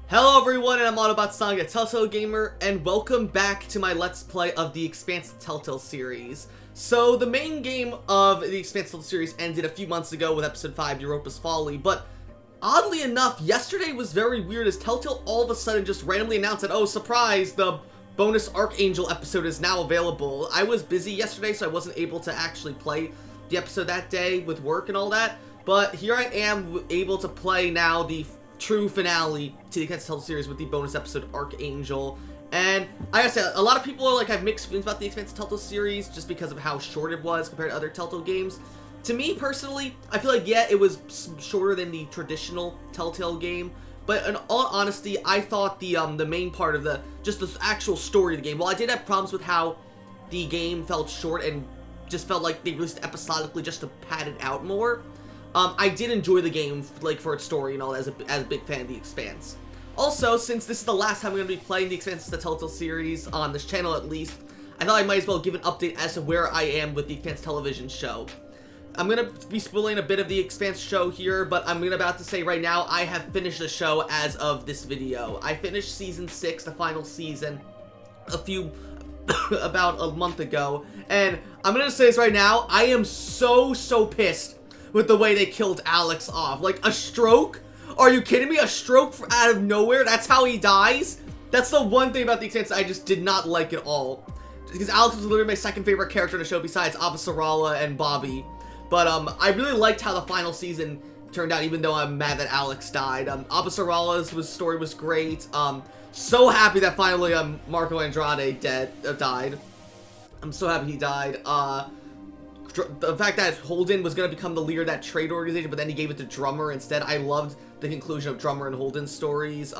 Hello everyone, and I'm Autobot Sonic, a Telltale gamer, and welcome back to my Let's Play of the Expanse Telltale series. So, the main game of the Expanse Telltale series ended a few months ago with episode 5, Europa's Folly, but oddly enough, yesterday was very weird as Telltale all of a sudden just randomly announced that, oh, surprise, the bonus Archangel episode is now available. I was busy yesterday, so I wasn't able to actually play the episode that day with work and all that, but here I am able to play now the true finale to the Expanse Telltale series with the bonus episode Archangel. And like I said, a lot of people are like, have mixed feelings about the Expanse Telltale series just because of how short it was compared to other Telltale games. To me personally, I feel like, yeah, it was shorter than the traditional Telltale game, but in all honesty, I thought the main part of the actual story of the game, while I did have problems with how the game felt short and just felt like they released episodically just to pad it out more, I did enjoy the game, like, for its story and all, as a big fan of The Expanse. Also, since this is the last time I'm going to be playing The Expanse, the Telltale series, on this channel at least, I thought I might as well give an update as to where I am with the Expanse television show. I'm going to be spoiling a bit of the Expanse show here, but I'm about to say right now, I have finished the show as of this video. I finished Season 6, the final season, about a month ago, and I'm going to say this right now, I am so pissed with the way they killed Alex off. Like, a stroke? Are you kidding me? A stroke out of nowhere? That's how he dies? That's the one thing about the Expanse I just did not like at all. Because Alex was literally my second favorite character in the show besides Avasarala and Bobby. But, I really liked how the final season turned out, even though I'm mad that Alex died. Avasarala's story was great. So happy that finally, Marco Andrade died. I'm so happy he died. The fact that Holden was going to become the leader of that trade organization, but then he gave it to Drummer instead. I loved the conclusion of Drummer and Holden's stories.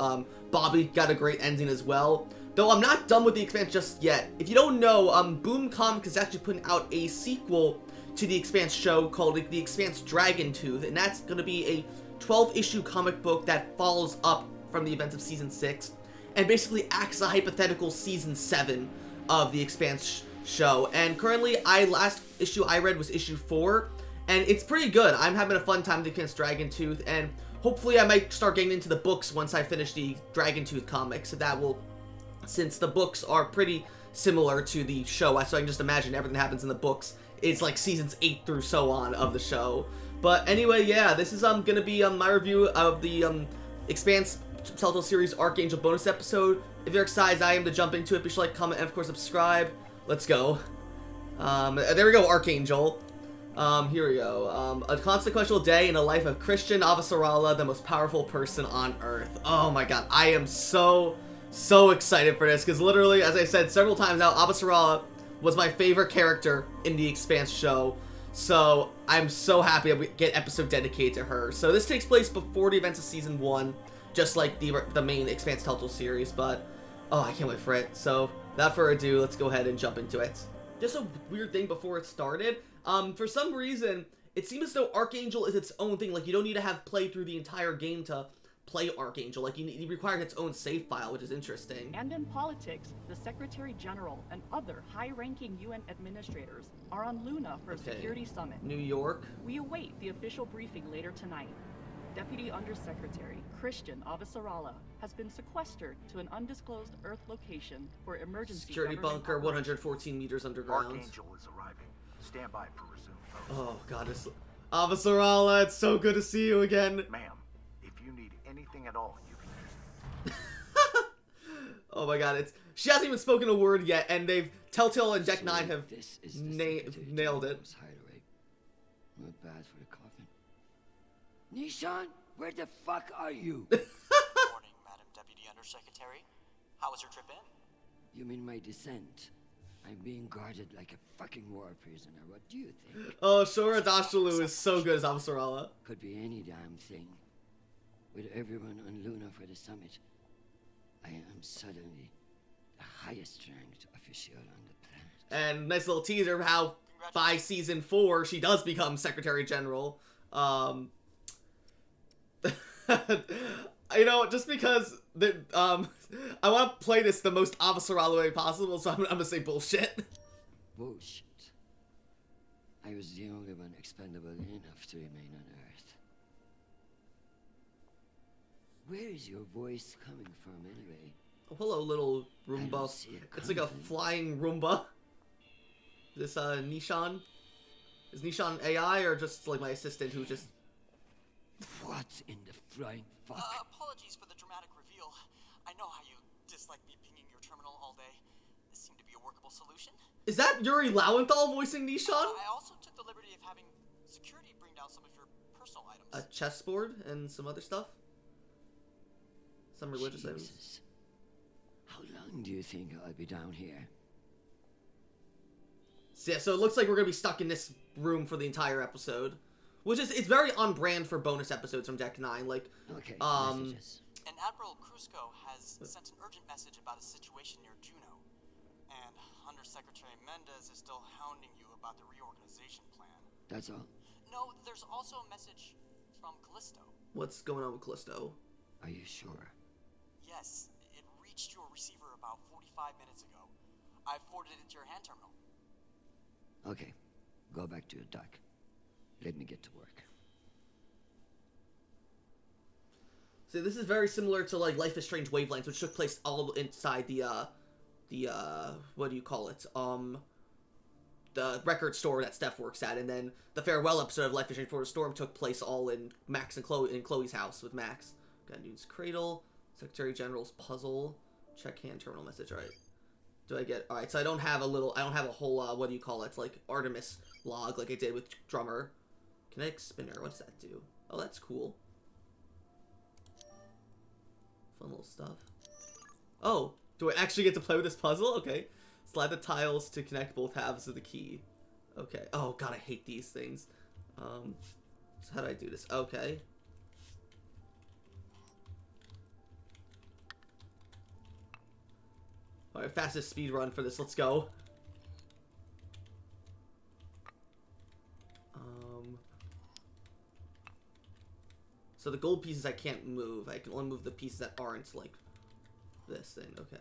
Bobby got a great ending as well. Though I'm not done with the Expanse just yet. If you don't know, Boom Comics is actually putting out a sequel to the Expanse show called The Expanse Dragon Tooth, and that's going to be a 12-issue comic book that follows up from the events of Season 6, and basically acts as a hypothetical Season 7 of the Expanse show. And currently, last issue I read was issue 4, and it's pretty good. I'm having a fun time with the Expanse Dragon Tooth, and hopefully I might start getting into the books once I finish the Dragon Tooth comics. So that will, since the books are pretty similar to the show, so I can just imagine everything that happens in the books. It's like seasons 8 through so on of the show. But anyway, yeah, this is gonna be my review of the Expanse Telltale series Archangel bonus episode. If you're excited, I am to jump into it. Be sure to like, comment, and of course subscribe. Let's go. There we go, Archangel. Here we go. A consequential day in the life of Christian Avasarala, the most powerful person on Earth. Oh my god, I am so excited for this, because literally, as I said several times now, Avasarala was my favorite character in the Expanse show, so I'm so happy that we get an episode dedicated to her. So this takes place before the events of Season 1, just like the main Expanse Telltale series, but, oh, I can't wait for it. So, without further ado, let's go ahead and jump into it. Just a weird thing before it started, for some reason, it seems as though Archangel is its own thing. Like, you don't need to have played through the entire game to play Archangel. Like, it requires its own save file, which is interesting. And in politics, the Secretary General and other high-ranking UN administrators are on Luna for a security summit. New York. We await the official briefing later tonight. Deputy Undersecretary Christian Avasarala has been sequestered to an undisclosed Earth location for emergency security bunker, 114 meters underground. Archangel is arriving. Stand by for resume. Oh god, this Avasarala, it's so good to see you again. Ma'am, if you need anything at all, you can use it. Oh my god, she hasn't even spoken a word yet, and Telltale and Deck 9 have nailed it. Not bad for the coffin. Nishan, where the fuck are you? Morning, Madam Deputy Undersecretary. How was your trip in? You mean my descent? I'm being guarded like a fucking war prisoner. What do you think? Oh, Shora Dashalu is so good as Avasarala. Could be any damn thing. With everyone on Luna for the summit, I am suddenly the highest ranked official on the planet. And nice little teaser of how by Season 4 she does become Secretary General. You know, just because I want to play this the most Avasarala way possible, so I'm gonna say bullshit. Bullshit. I was the only one expendable enough to remain on Earth. Where is your voice coming from, anyway? Oh, hello, little I don't Roomba. see it It's like a coming. flying Roomba. This, Nishan? Is Nishan AI or just, like, my assistant who just... What in the flying fuck? Apologies for the dramatic reveal. I know how you dislike me pinging your terminal all day. This seemed to be a workable solution. Is that Yuri Lowenthal voicing Nishan? I also took the liberty of having security bring down some of your personal items. A chessboard and some other stuff? Some religious items. Jesus. How long do you think I'll be down here? So, yeah, so it looks like we're gonna be stuck in this room for the entire episode. Which is, it's very on brand for bonus episodes from Deck 9, like, Okay, messages. And Admiral Krusco has sent an urgent message about a situation near Juno. And Undersecretary Mendez is still hounding you about the reorganization plan. That's all? No, there's also a message from Callisto. what's going on with Callisto? Are you sure? Yes, it reached your receiver about 45 minutes ago. I forwarded it to your hand terminal. Okay, go back to your dock. Let me get to work. So this is very similar to, like, Life is Strange Wavelengths, which took place all inside the what do you call it? The record store that Steph works at, and then the farewell episode of Life is Strange Before the Storm took place all in Max and Chloe's house with Max. Got Newton's Cradle, Secretary General's puzzle, check hand terminal message. All right. Do I get... Alright, so I don't have a whole, what do you call it, like, Artemis log like I did with Drummer. Kinetic Spinner, what does that do? Oh, that's cool. Fun little stuff. Oh, do I actually get to play with this puzzle? Okay. Slide the tiles to connect both halves of the key. Okay. Oh, God, I hate these things. So how do I do this? Okay. Alright, fastest speed run for this. Let's go. So the gold pieces I can't move. I can only move the pieces that aren't, like, this thing. Okay.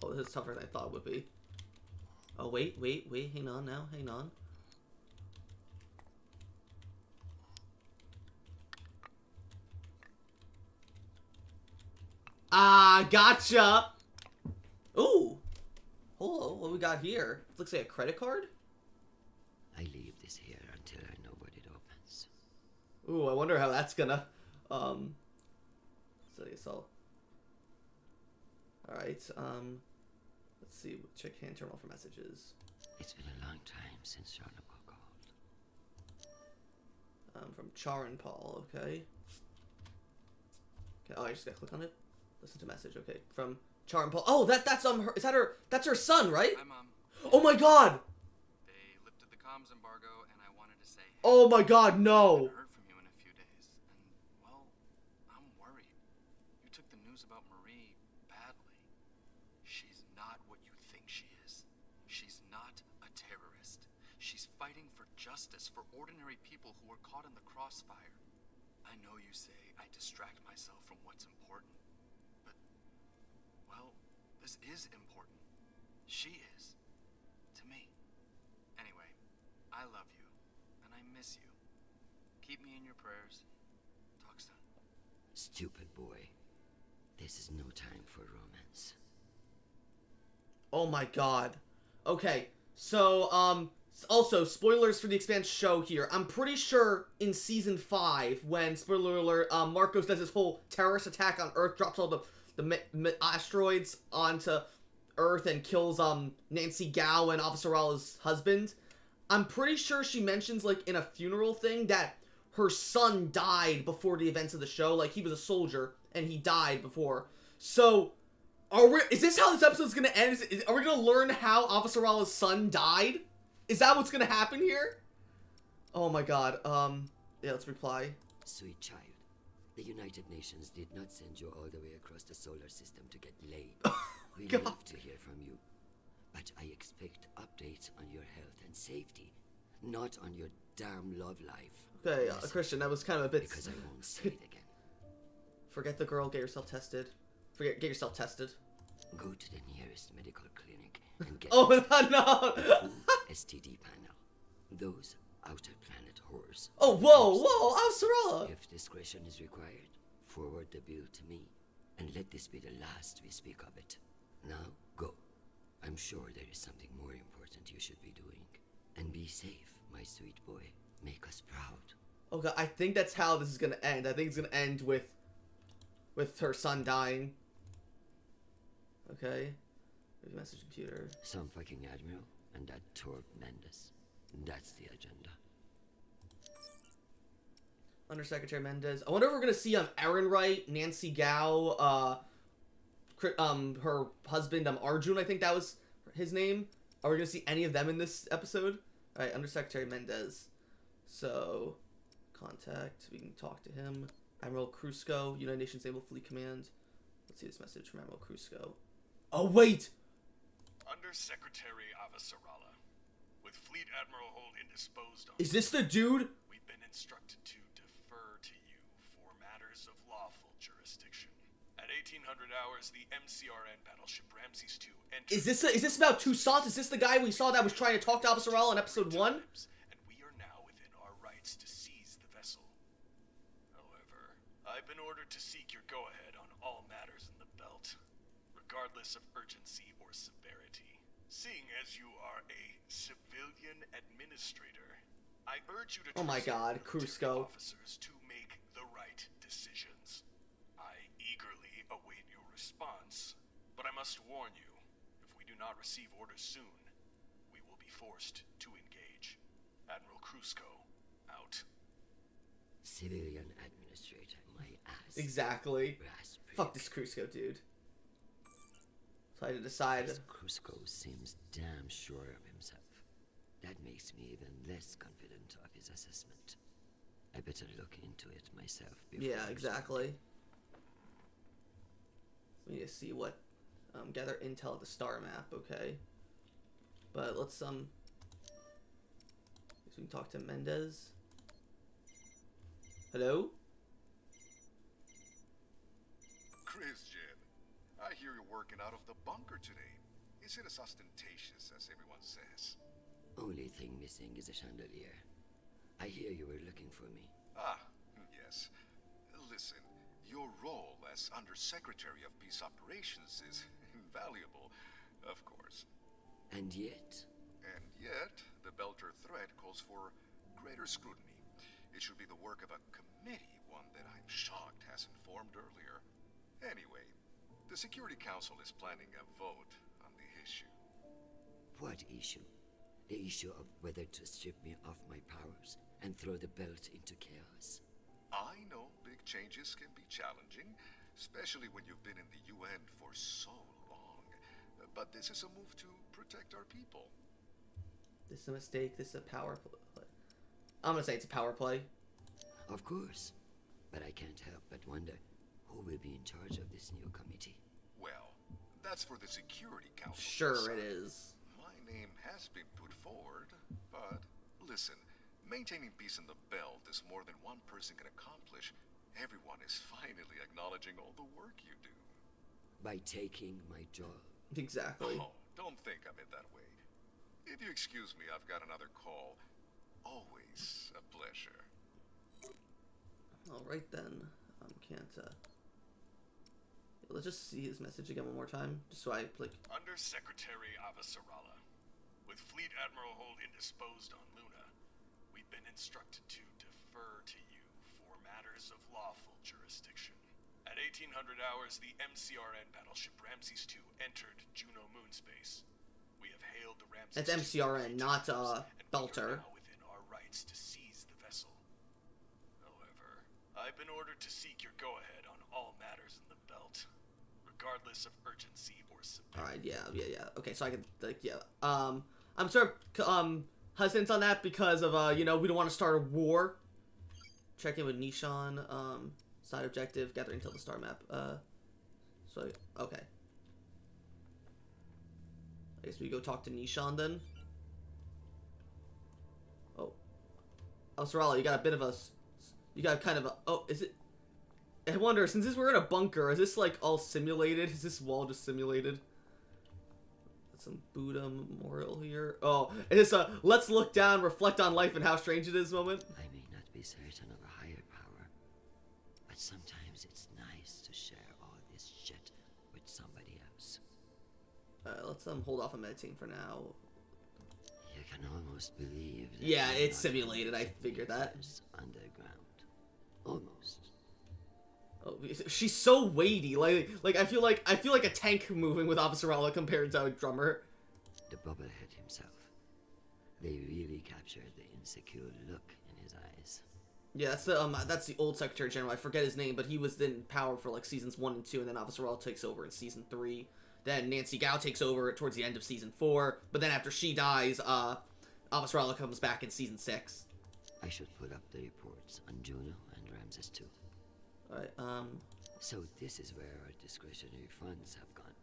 Oh, this is tougher than I thought it would be. Oh, wait. Hang on now. Hang on. Ah, gotcha! Ooh! Hello, what we got here? It looks like a credit card? I leave this here until I know what it opens. Ooh, I wonder how that's gonna, so it's all... Alright, let's see, check hand terminal for messages. It's been a long time since Charlotte called. From Charon Paul, okay. Okay, oh, I just gotta click on it. Listen to message, okay. From Charon Paul. Oh, that's her, is that her, that's her son, right? Hi, Mom. Oh my god! They lifted the comms embargo, and I wanted to say, hey, Oh my god, I no! haven't heard from you in a few days, and, well, I'm worried. You took the news about Marie badly. She's not what you think she is. She's not a terrorist. She's fighting for justice for ordinary people who were caught in the crossfire. I know you say I distract myself from what's important, but, well, this is important. She is. To me. Anyway, I love you, and I miss you. Keep me in your prayers. Talk soon. Stupid boy. This is no time for romance. Oh my god. Okay, so, also, spoilers for the Expanse show here. I'm pretty sure in Season 5, when, spoiler alert, Marcos does his whole terrorist attack on Earth, drops all the asteroids onto Earth and kills, Nancy Gao and Avasarala's husband. I'm pretty sure she mentions, like, in a funeral thing that her son died before the events of the show. Like, he was a soldier, and he died before. So... is this how this episode's gonna end? Are we gonna learn how Avasarala's son died? Is that what's gonna happen here? Oh my god, yeah, let's reply. Sweet child, the United Nations did not send you all the way across the solar system to get laid. We God. love to hear from you, but I expect updates on your health and safety, not on your damn love life. Okay, Listen, Christian, that was kind of a bit... because I won't say it again. Forget the girl, get yourself tested. get yourself tested. Go to the nearest medical clinic and get Oh, a no. full STD panel. Those outer planet horrors. Oh, whoa, Avasarala. If discretion is required, forward the bill to me, and let this be the last we speak of it. Now, go. I'm sure there is something more important you should be doing. And be safe, my sweet boy. Make us proud. Okay, I think that's how this is gonna end. I think it's gonna end with her son dying. Okay. There's a message computer. Some fucking admiral and that Torb Mendes. That's the agenda. Undersecretary Mendez. I wonder if we're gonna see Aaron Wright, Nancy Gao, her husband Arjun. I think that was his name. Are we gonna see any of them in this episode? All right, Undersecretary Mendez. So, contact. We can talk to him. Admiral Krusco, United Nations Naval Fleet Command. Let's see this message from Admiral Krusco. Oh wait. Undersecretary Avasarala, with Fleet Admiral Holt indisposed on. Is this the dude? We've been instructed to defer to you for matters of lawful jurisdiction. At 1800 hours, the MCRN battleship Ramses II entered. Is this about Toussaint? Is this the guy we saw that was trying to talk to Avasarala in episode 1? And we are now within our rights to seize the vessel. However, I've been ordered to seek your go-ahead on all matters in the belt, regardless of urgency or severity. Seeing as you are a civilian administrator, I urge you to Oh my trust God, your military Krusco. officers to make the right decisions. I eagerly await your response, but I must warn you, if we do not receive orders soon, we will be forced to engage. Admiral Krusco, out. Civilian administrator, my ass. Exactly. Raspberry. Fuck this Krusco dude. So I had to decide. This Krusco seems damn sure of himself. That makes me even less confident of his assessment. I better look into it myself before Yeah, I exactly. We need to see what gather intel at the star map, okay. But let's we can talk to Mendez. Hello? Christian, I hear you're working out of the bunker today. Is it as ostentatious as everyone says? Only thing missing is a chandelier. I hear you were looking for me. Ah, yes. Listen, your role as Undersecretary of Peace Operations is invaluable, of course. And yet, the Belter threat calls for greater scrutiny. It should be the work of a committee, one that I'm shocked hasn't formed earlier. Anyway, the Security Council is planning a vote on the issue. what issue? The issue of whether to strip me of my powers and throw the belt into chaos. I know big changes can be challenging, especially when you've been in the UN for so long. But this is a move to protect our people. This is a mistake. This is a power play. I'm gonna say it's a power play. Of course. But I can't help but wonder who will be in charge of this new committee. Well, that's for the Security Council. to Sure decide. it is. My name has been put forward, but listen, maintaining peace in the belt is more than one person can accomplish. Everyone is finally acknowledging all the work you do. By taking my job. Exactly. Oh, don't think of it that way. If you excuse me, I've got another call. Always a pleasure. All right then. Let's just see his message again one more time, just so I like. Undersecretary Avasarala, with Fleet Admiral Holt indisposed on Luna, we've been instructed to defer to you for matters of lawful jurisdiction. At 1800 hours, the MCRN battleship Ramses II entered Juno moon space. We have hailed the Ramses. That's MCRN, not Belter. We are now within our rights to seize the vessel. However, I've been ordered to seek your go-ahead on all matters in the belt, regardless of urgency or severity. All right, yeah. Okay, so I can I'm sort of hesitant on that because of we don't want to start a war. Check in with Nishan. Side objective, gather intel the star map. Okay. I guess we go talk to Nishan then. Oh, Sarala, you got a bit of a. You got kind of a. Oh, is it? I wonder, since we're in a bunker, is this like all simulated? Is this wall just simulated? Some Buddha memorial here. Oh, is this a let's look down, reflect on life and how strange it is moment? I may not be certain of a higher power, but sometimes it's nice to share all this shit with somebody else. Let's hold off on meditating for now. You can almost believe that Yeah, I'm it's not simulated. I figured that. Underground. Almost. Oh, she's so weighty. Like I feel like a tank moving with Avasarala compared to a drummer. The bubblehead himself. They really captured the insecure look in his eyes. Yeah, that's the old Secretary General. I forget his name, but he was in power for like seasons 1 and 2, and then Avasarala takes over in season 3. Then Nancy Gao takes over towards the end of season 4. But then after she dies, Avasarala comes back in season 6. I should put up the reports on Juno and Ramses too. Alright, So this is where our discretionary funds have gone.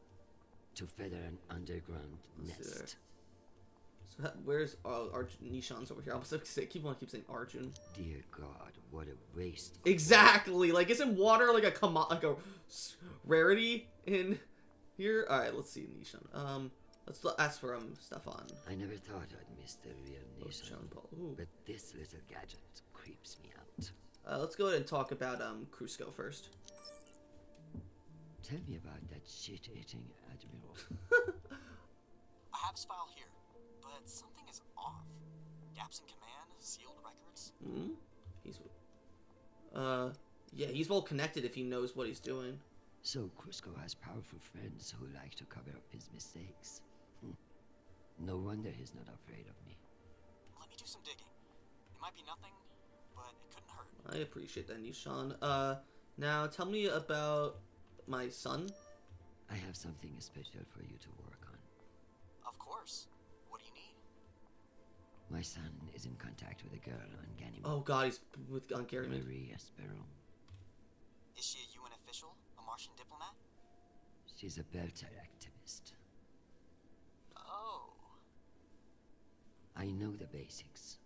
To feather an underground nest. So where's Nishan's over here? I'm supposed to keep saying Arjun. Dear God, what a waste. Exactly. Like, isn't water like a rarity in here? All right, let's see Nishan. Let's ask for Stefan. I never thought I'd miss the real Nishan, Ooh. but this little gadget creeps me out. Let's go ahead and talk about Cusco first. Tell me about that shit-eating admiral. I have his file here, but something is off. Gaps in command, sealed records. Hmm? Yeah, he's well connected if he knows what he's doing. So Cusco has powerful friends who like to cover up his mistakes. No wonder he's not afraid of me. Let me do some digging. It might be nothing, but it couldn't hurt. I appreciate that, Nishan. Now tell me about my son. I have something special for you to work on. Of course. What do you need? My son is in contact with a girl on Ganymede. Oh God, he's with Gary. Marie Espero. Is she a UN official? A Martian diplomat? She's a Belter activist. Oh. I know the basics.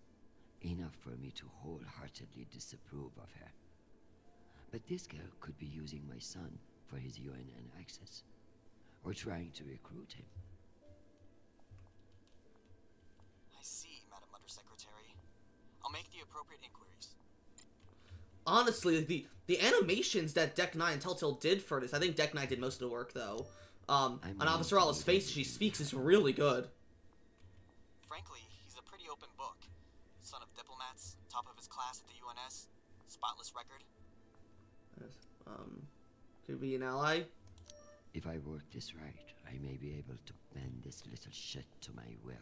Enough for me to wholeheartedly disapprove of her. But this girl could be using my son for his UNN access. Or trying to recruit him. I see, Madam Undersecretary. I'll make the appropriate inquiries. Honestly, the animations that Deck 9 and Telltale did for this, I think Deck 9 did most of the work, though. On Avasarala's face, she speaks is really good. Frankly, he's a pretty open book. Son of diplomats, top of his class at the UNS, spotless record. Could be an ally. If I work this right, I may be able to bend this little shit to my will.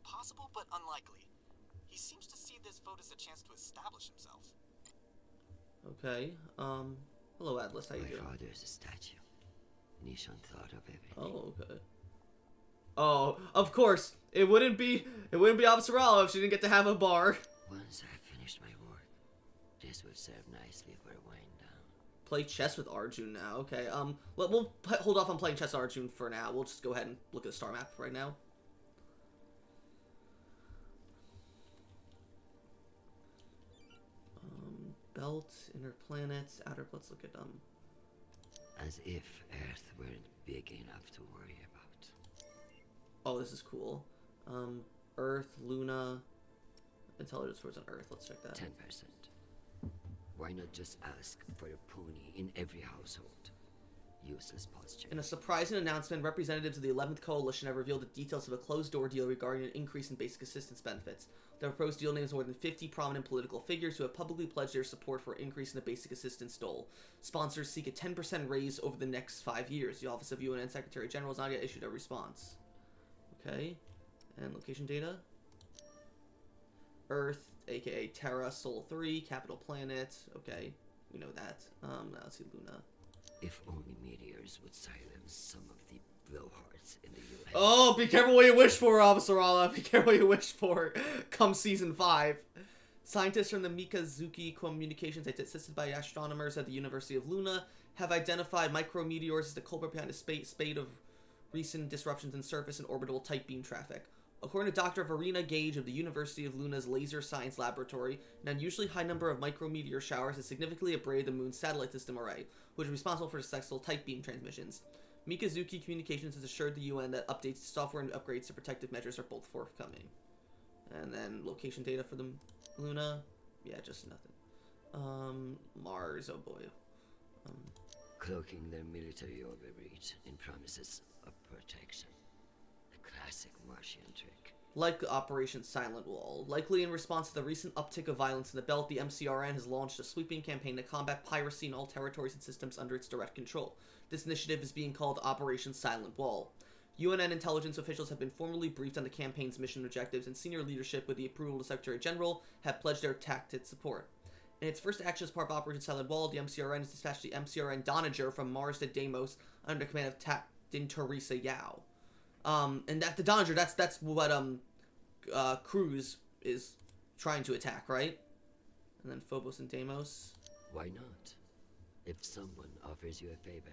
Possible, but unlikely. He seems to see this vote as a chance to establish himself. Okay, hello Atlas, how you doing? My father's a statue. Nishan thought of everything. Oh, okay. Oh, of course, it wouldn't be Avasarala if she didn't get to have a bar. Once I've finished my work, this will serve nicely for a wind down. Play chess with Arjun now, okay. We'll hold off on playing chess with Arjun for now. We'll just go ahead and look at the star map right now. Belt, inner planets, outer. Let's look at As if Earth weren't big enough to worry about. Oh, this is cool. Earth, Luna, intelligence scores on Earth. Let's check that. 10%. Why not just ask for a pony in every household? Useless posture. In a surprising announcement, representatives of the 11th Coalition have revealed the details of a closed-door deal regarding an increase in basic assistance benefits. The proposed deal names more than 50 prominent political figures who have publicly pledged their support for an increase in the basic assistance dole. Sponsors seek a 10% raise over the next 5 years. The Office of UNN Secretary General has not yet issued a response. Okay. And location data. Earth, aka Terra, Sol 3, capital planet. Okay, we know that. Now let's see Luna. If only meteors would silence some of the blowhards in the UN. Oh, be careful what you wish for, Avasarala. Be careful what you wish for. Come season 5. Scientists from the Mikazuki Communications, assisted by astronomers at the University of Luna, have identified micrometeors as the culprit behind a spate of recent disruptions in surface and orbital tight beam traffic. According to Dr. Verena Gage of the University of Luna's Laser Science Laboratory, an unusually high number of micrometeor showers has significantly abraded the moon's satellite system array, which is responsible for successful tight beam transmissions. Mikazuki Communications has assured the UN that updates to software and upgrades to protective measures are both forthcoming. And then location data for the Luna. Yeah, just nothing. Mars, oh boy. Cloaking their military overreach in promises of protection. A classic Martian trick. Like Operation Silent Wall, likely in response to the recent uptick of violence in the belt, the MCRN has launched a sweeping campaign to combat piracy in all territories and systems under its direct control. This initiative is being called Operation Silent Wall. UNN intelligence officials have been formally briefed on the campaign's mission objectives, and senior leadership, with the approval of the Secretary General, have pledged their tacit support. In its first action as part of Operation Silent Wall, the MCRN has dispatched the MCRN Donager from Mars to Deimos under the command of Captain Teresa Yao. And that the Donager, that's what Cruz is trying to attack, right? And then Phobos and Deimos. Why not? If someone offers you a favor,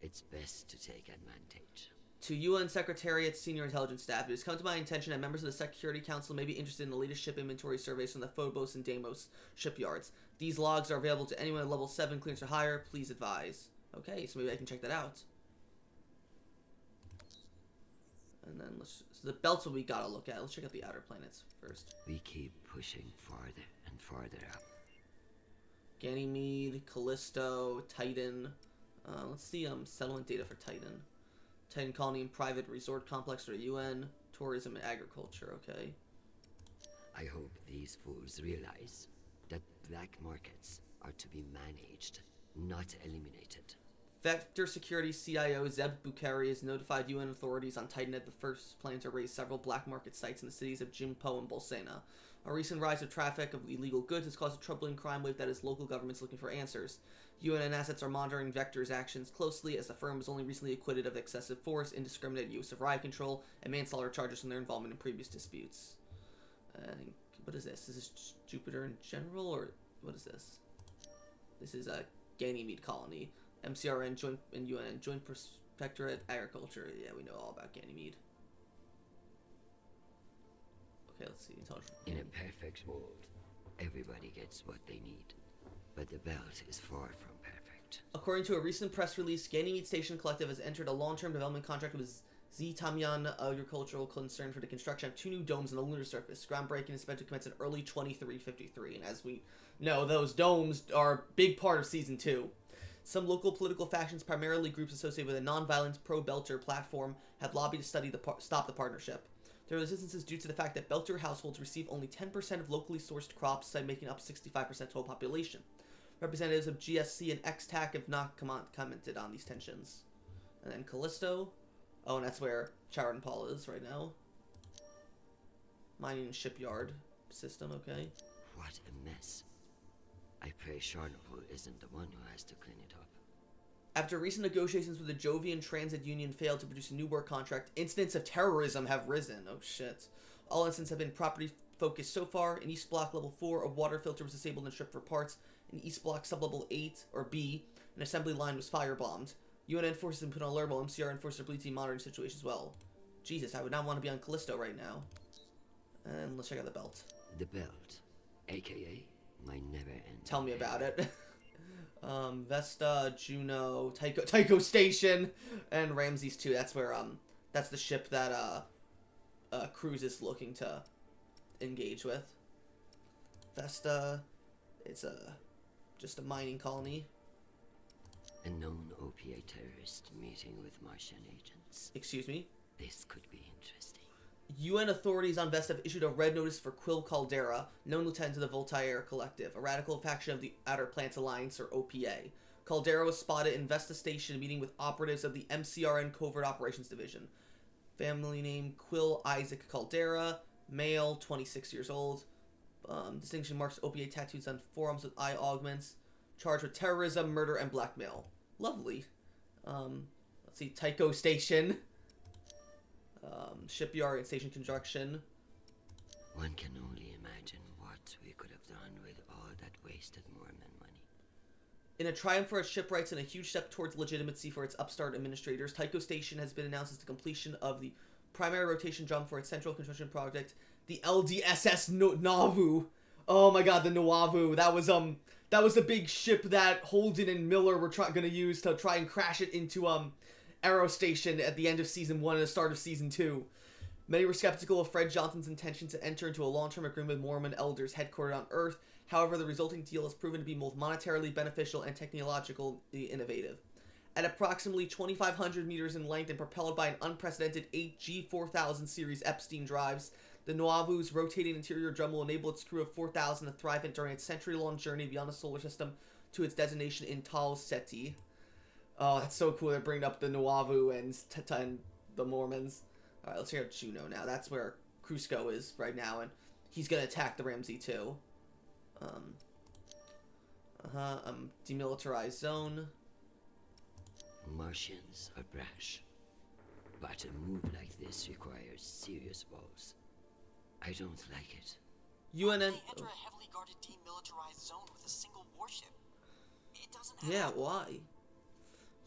it's best to take advantage. To UN Secretariat's senior intelligence staff, it has come to my attention that members of the Security Council may be interested in the latest ship inventory surveys from the Phobos and Deimos shipyards. These logs are available to anyone at level 7 clearance or higher. Please advise. Okay, so maybe I can check that out. And then so the belts we gotta look at. Let's check out the outer planets first. We keep pushing farther and farther up. Ganymede, Callisto, Titan. Let's see settlement data for Titan. Titan colony and private resort complex for UN. Tourism and agriculture, okay. I hope these fools realize that black markets are to be managed, not eliminated. Vector Security CIO Zeb Bukhari has notified UN authorities on Titan that the first plan to raise several black market sites in the cities of Jimpo and Bolsena. A recent rise of traffic of illegal goods has caused a troubling crime wave that has local governments looking for answers. UN assets are monitoring Vector's actions closely, as the firm was only recently acquitted of excessive force, indiscriminate use of riot control, and manslaughter charges from their involvement in previous disputes. What is this? Is this Jupiter in general, or what is this? This is a Ganymede colony. MCRN joint and UN joint protectorate agriculture. Yeah, we know all about Ganymede. Okay, let's see. In a perfect world, everybody gets what they need, but the belt is far from perfect. According to a recent press release, Ganymede Station Collective has entered a long-term development contract with Tamyan Agricultural Concern for the construction of 2 new domes on the lunar surface. Groundbreaking is expected to commence in early 2353, and as we know, those domes are a big part of Season 2. Some local political factions, primarily groups associated with a non-violent pro-Belter platform, have lobbied to stop the partnership. Their resistance is due to the fact that Belter households receive only 10% of locally sourced crops, despite making up 65% total population. Representatives of GSC and XTAC have not commented on these tensions. And then Callisto. Oh, and that's where Charon Paul is right now. Mining shipyard system, okay. What a mess. I pray Chernobyl isn't the one who has to clean it up. After recent negotiations with the Jovian Transit Union failed to produce a new work contract, incidents of terrorism have risen. Oh shit. All incidents have been property focused so far. In East Block Level 4, a water filter was disabled and stripped for parts. In East Block Sublevel 8, or B, an assembly line was firebombed. UN forces have been put on alert while MCR enforced their bleeding monitoring situation as well. Jesus, I would not want to be on Callisto right now. And let's check out the belt. The belt, aka my never-ending. Tell me about it. Vesta, Juno, Tycho Station, and Ramses 2. That's where that's the ship that Cruz is looking to engage with. Vesta, it's just a mining colony. A known opiate terrorist meeting with Martian agents. Excuse me? This could be interesting. UN authorities on Vesta have issued a red notice for Quill Caldera, known lieutenant of the Voltaire Collective, a radical faction of the Outer Planets Alliance, or OPA. Caldera was spotted in Vesta Station meeting with operatives of the MCRN Covert Operations Division. Family name Quill Isaac Caldera, male, 26 years old. Distinction marks OPA tattoos on forearms with eye augments. Charged with terrorism, murder, and blackmail. Lovely. Let's see, Tycho Station. Shipyard and station construction. One can only imagine what we could have done with all that wasted Mormon money. In a triumph for its shipwrights and a huge step towards legitimacy for its upstart administrators, Tycho Station has been announced as the completion of the primary rotation drum for its central construction project, the LDSS Nauvoo. Oh my god, the Nauvoo. That was the big ship that Holden and Miller were gonna use to try and crash it into Arrow Station at the end of Season 1 and the start of Season 2. Many were skeptical of Fred Johnson's intention to enter into a long-term agreement with Mormon elders headquartered on Earth. However, the resulting deal has proven to be both monetarily beneficial and technologically innovative. At approximately 2,500 meters in length and propelled by an unprecedented 8 G4000 series Epstein drives, the Nauvoo's rotating interior drum will enable its crew of 4,000 to thrive during its century-long journey beyond the solar system to its destination in Tal Ceti. Oh, that's so cool. They're bringing up the Nauvoo and the Mormons. Alright, let's hear Juno now. That's where Cusco is right now, and he's gonna attack the Ramsey too. Demilitarized zone. Martians are brash, but a move like this requires serious balls. I don't like it. UNN. They enter a heavily guarded demilitarized zone with a single warship. It doesn't happen. Yeah, why?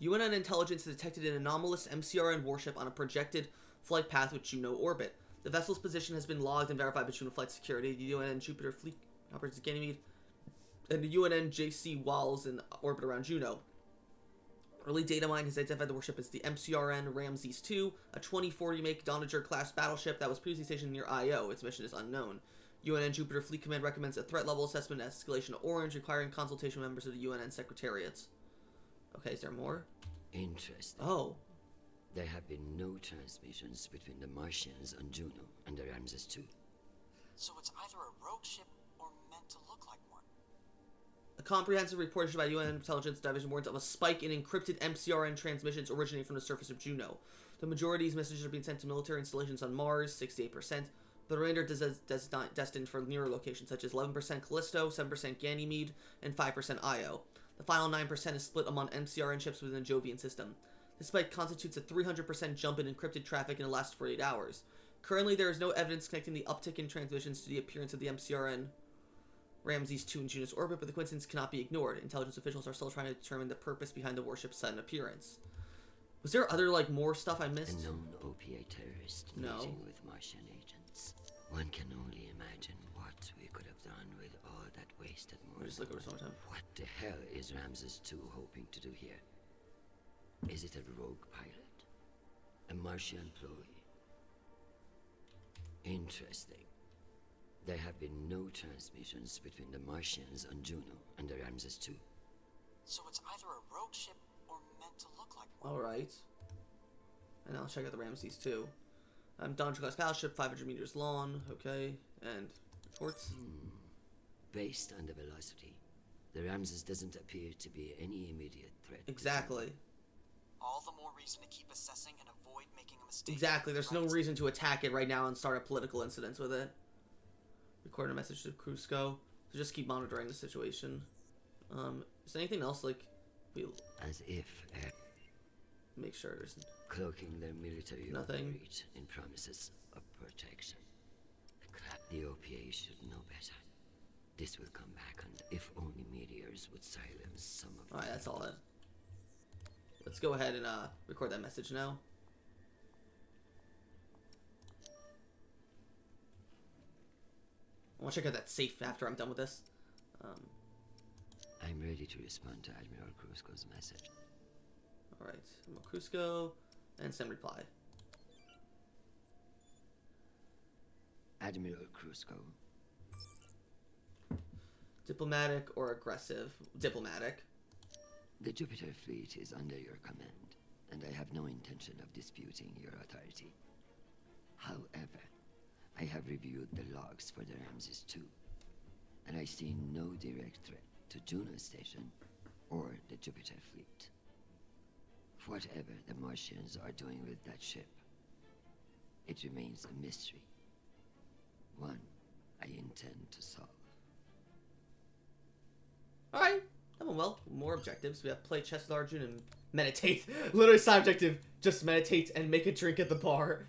UNN intelligence detected an anomalous MCRN warship on a projected flight path with Juno orbit. The vessel's position has been logged and verified by Juno Flight Security. The UNN Jupiter fleet operates Ganymede, and the UNN JC Walls in orbit around Juno. Early data mine has identified the warship as the MCRN Ramses II, a 2040 make Donager-class battleship that was previously stationed near Io. Its mission is unknown. UNN Jupiter Fleet Command recommends a threat level assessment escalation to Orange, requiring consultation with members of the UNN Secretariats. Okay, is there more? Interesting. Oh. There have been no transmissions between the Martians on Juno and the Ramses II. So it's either a rogue ship or meant to look like one. A comprehensive report issued by UN Intelligence Division warns of a spike in encrypted MCRN transmissions originating from the surface of Juno. The majority of these messages are being sent to military installations on Mars, 68%. The remainder are destined for nearer locations, such as 11% Callisto, 7% Ganymede, and 5% Io. The final 9% is split among MCRN ships within the Jovian system. This spike constitutes a 300% jump in encrypted traffic in the last 48 hours. Currently, there is no evidence connecting the uptick in transmissions to the appearance of the MCRN Ramses II in Juno's orbit, but the coincidence cannot be ignored. Intelligence officials are still trying to determine the purpose behind the warship's sudden appearance. Was there other, more stuff I missed? A known opiate terrorist meeting with Martian agents. One can only imagine what we could have done with all that wasted morning. Just look over some time. What the hell is Ramses II hoping to do here? Is it a rogue pilot? A Martian employee? Interesting. There have been no transmissions between the Martians on Juno and the Ramses II. So it's either a rogue ship or meant to look like one. Alright. And I'll check out the Ramses too. Donager class battleship, 500 meters long. Okay. And reports. Based on the velocity, the Ramses doesn't appear to be any immediate threat. Exactly. All the more reason to keep assessing and avoid making a mistake. Exactly. There's no reason to attack it right now and start a political incident with it. Recording a message to Cusco. So just keep monitoring the situation. Is there anything else as if make sure there's cloaking their military nothing outreach in promises of protection. The OPA should know better. This will come back on if only meteors would silence some of them. Alright, that's all that. Let's go ahead and record that message now. I want to check out that safe after I'm done with this. I'm ready to respond to Admiral Cusco's message. Alright, Admiral Cusco, and send reply. Admiral Cusco. Diplomatic or aggressive? Diplomatic. The Jupiter fleet is under your command, and I have no intention of disputing your authority. However, I have reviewed the logs for the Ramses II, and I see no direct threat to Juno Station or the Jupiter fleet. Whatever the Martians are doing with that ship, it remains a mystery. One I intend to solve. Alright, that went well. More objectives. We have play chess with Arjun and meditate. Literally side objective, just meditate and make a drink at the bar.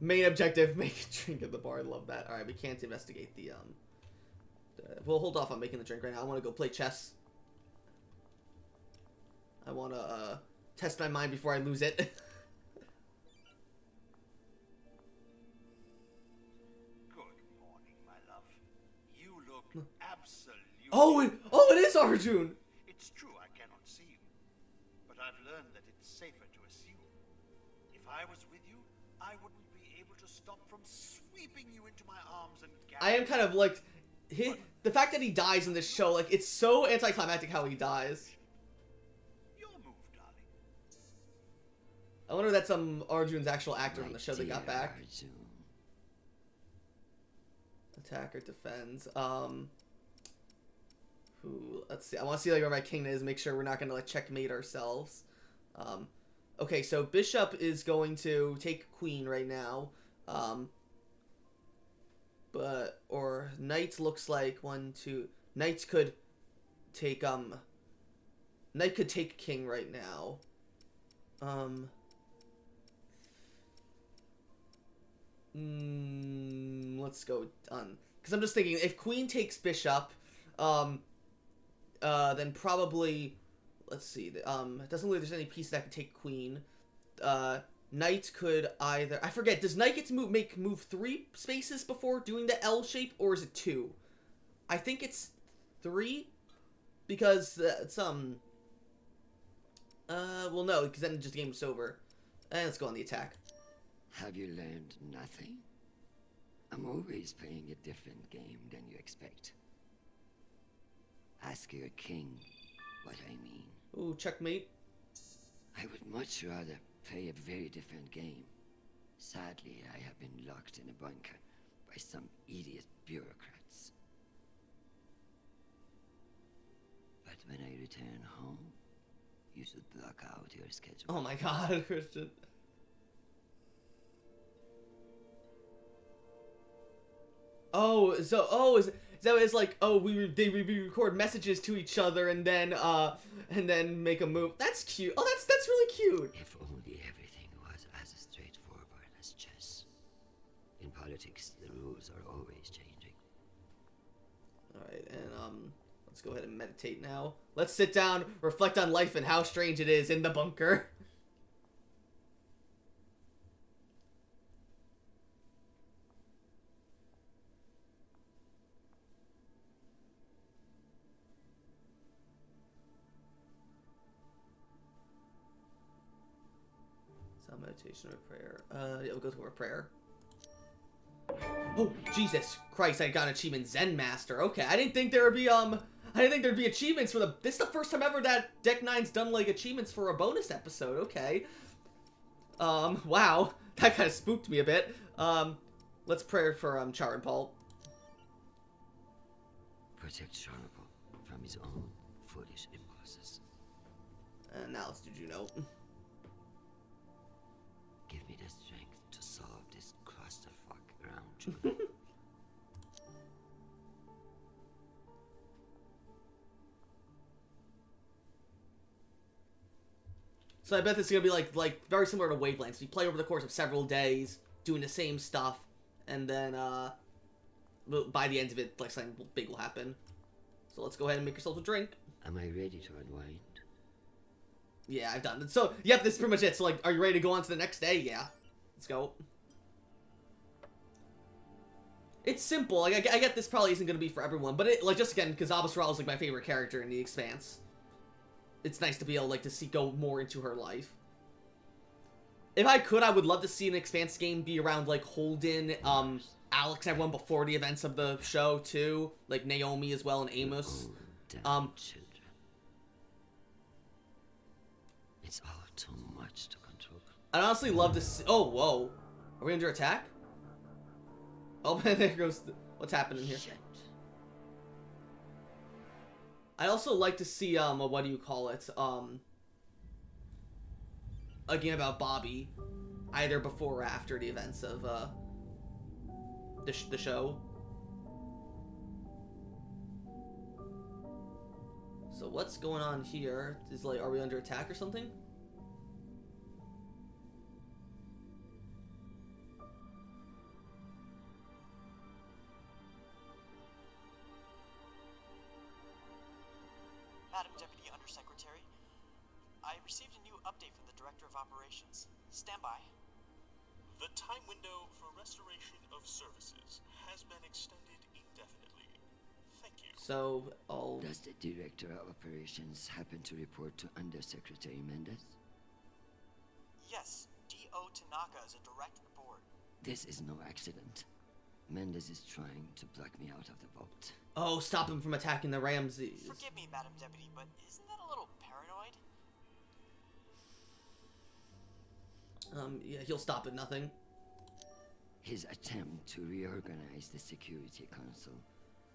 Main objective, make a drink at the bar. I love that. Alright, we can't investigate the we'll hold off on making the drink right now. I want to go play chess. I want to test my mind before I lose it. Good morning, my love. You look absolutely... Oh, it is Arjun! It's true I cannot see you, but I've learned that it's safer to assume. If I was with you, I wouldn't be able to stop from sweeping you into my arms and I am kind of like... the fact that he dies in this show, like, it's so anticlimactic how he dies. Your move, darling. I wonder if that's Arjun's actual actor on the show that got back. Arjun. Attacker defends. Let's see. I want to see like where my king is. Make sure we're not gonna like checkmate ourselves. Okay, so bishop is going to take queen right now. Or knight looks like 1, 2. Knight could take knight could take king right now. Let's go on, because I'm just thinking if queen takes bishop, then probably, let's see, it doesn't look like there's any piece that could take queen. Knight could either, I forget, does knight get to move 3 spaces before doing the L shape, or is it 2? I think it's 3, because it's well no, because then just the game's over. And let's go on the attack. Have you learned nothing? I'm always playing a different game than you expect. Ask your king what I mean. Ooh, checkmate. I would much rather play a very different game. Sadly, I have been locked in a bunker by some idiot bureaucrats. But when I return home, you should block out your schedule. Oh my god, Christian. Is that it's like, oh, we record messages to each other and then make a move. That's cute. Oh, that's really cute. If only everything was as straightforward as chess. In politics, the rules are always changing. All right, and let's go ahead and meditate now. Let's sit down, reflect on life and how strange it is in the bunker. Meditation or prayer. Yeah, we'll go to our prayer. Oh, Jesus Christ, I got an achievement, Zen Master. Okay, I didn't think there would be, there'd be achievements for this is the first time ever that Deck 9's done, like, achievements for a bonus episode. Okay. Wow. That kind of spooked me a bit. Let's pray for, Charon Paul. Protect Charon Paul from his own foolish impulses. And now let's do Juno. Give me the strength to solve this clusterfuck around Juno. So I bet this is gonna be like very similar to Wavelengths. You play over the course of several days, doing the same stuff, and then by the end of it, like something big will happen. So let's go ahead and make yourself a drink. Am I ready to unwind? Yeah, I've done it. So, yep, this is pretty much it. So, like, are you ready to go on to the next day? Yeah. Let's go. It's simple. Like, I get this probably isn't going to be for everyone, but it, like, just again, because Avasarala is, like, my favorite character in the Expanse. It's nice to be able, like, to go more into her life. If I could, I would love to see an Expanse game be around, like, Holden, Alex, and everyone before the events of the show, too. Like, Naomi as well, and Amos. Children. It's all too much to control. I'd honestly love to see... Oh, whoa. Are we under attack? Oh, man, there goes... What's happening here? Shit. I'd also like to see, what do you call it? A game about Bobby. Either before or after the events of, the show. So what's going on here? Is, like, are we under attack or something? Madam Deputy Undersecretary, I received a new update from the Director of Operations. Stand by. The time window for restoration of services has been extended indefinitely. Thank you. So, Does the Director of Operations happen to report to Undersecretary Mendez? Yes, D.O. Tanaka is a direct report. This is no accident. Mendez is trying to block me out of the vault. Oh, stop him from attacking the Ramses. Forgive me, Madam Deputy, but isn't that a little paranoid? Yeah, he'll stop at nothing. His attempt to reorganize the Security Council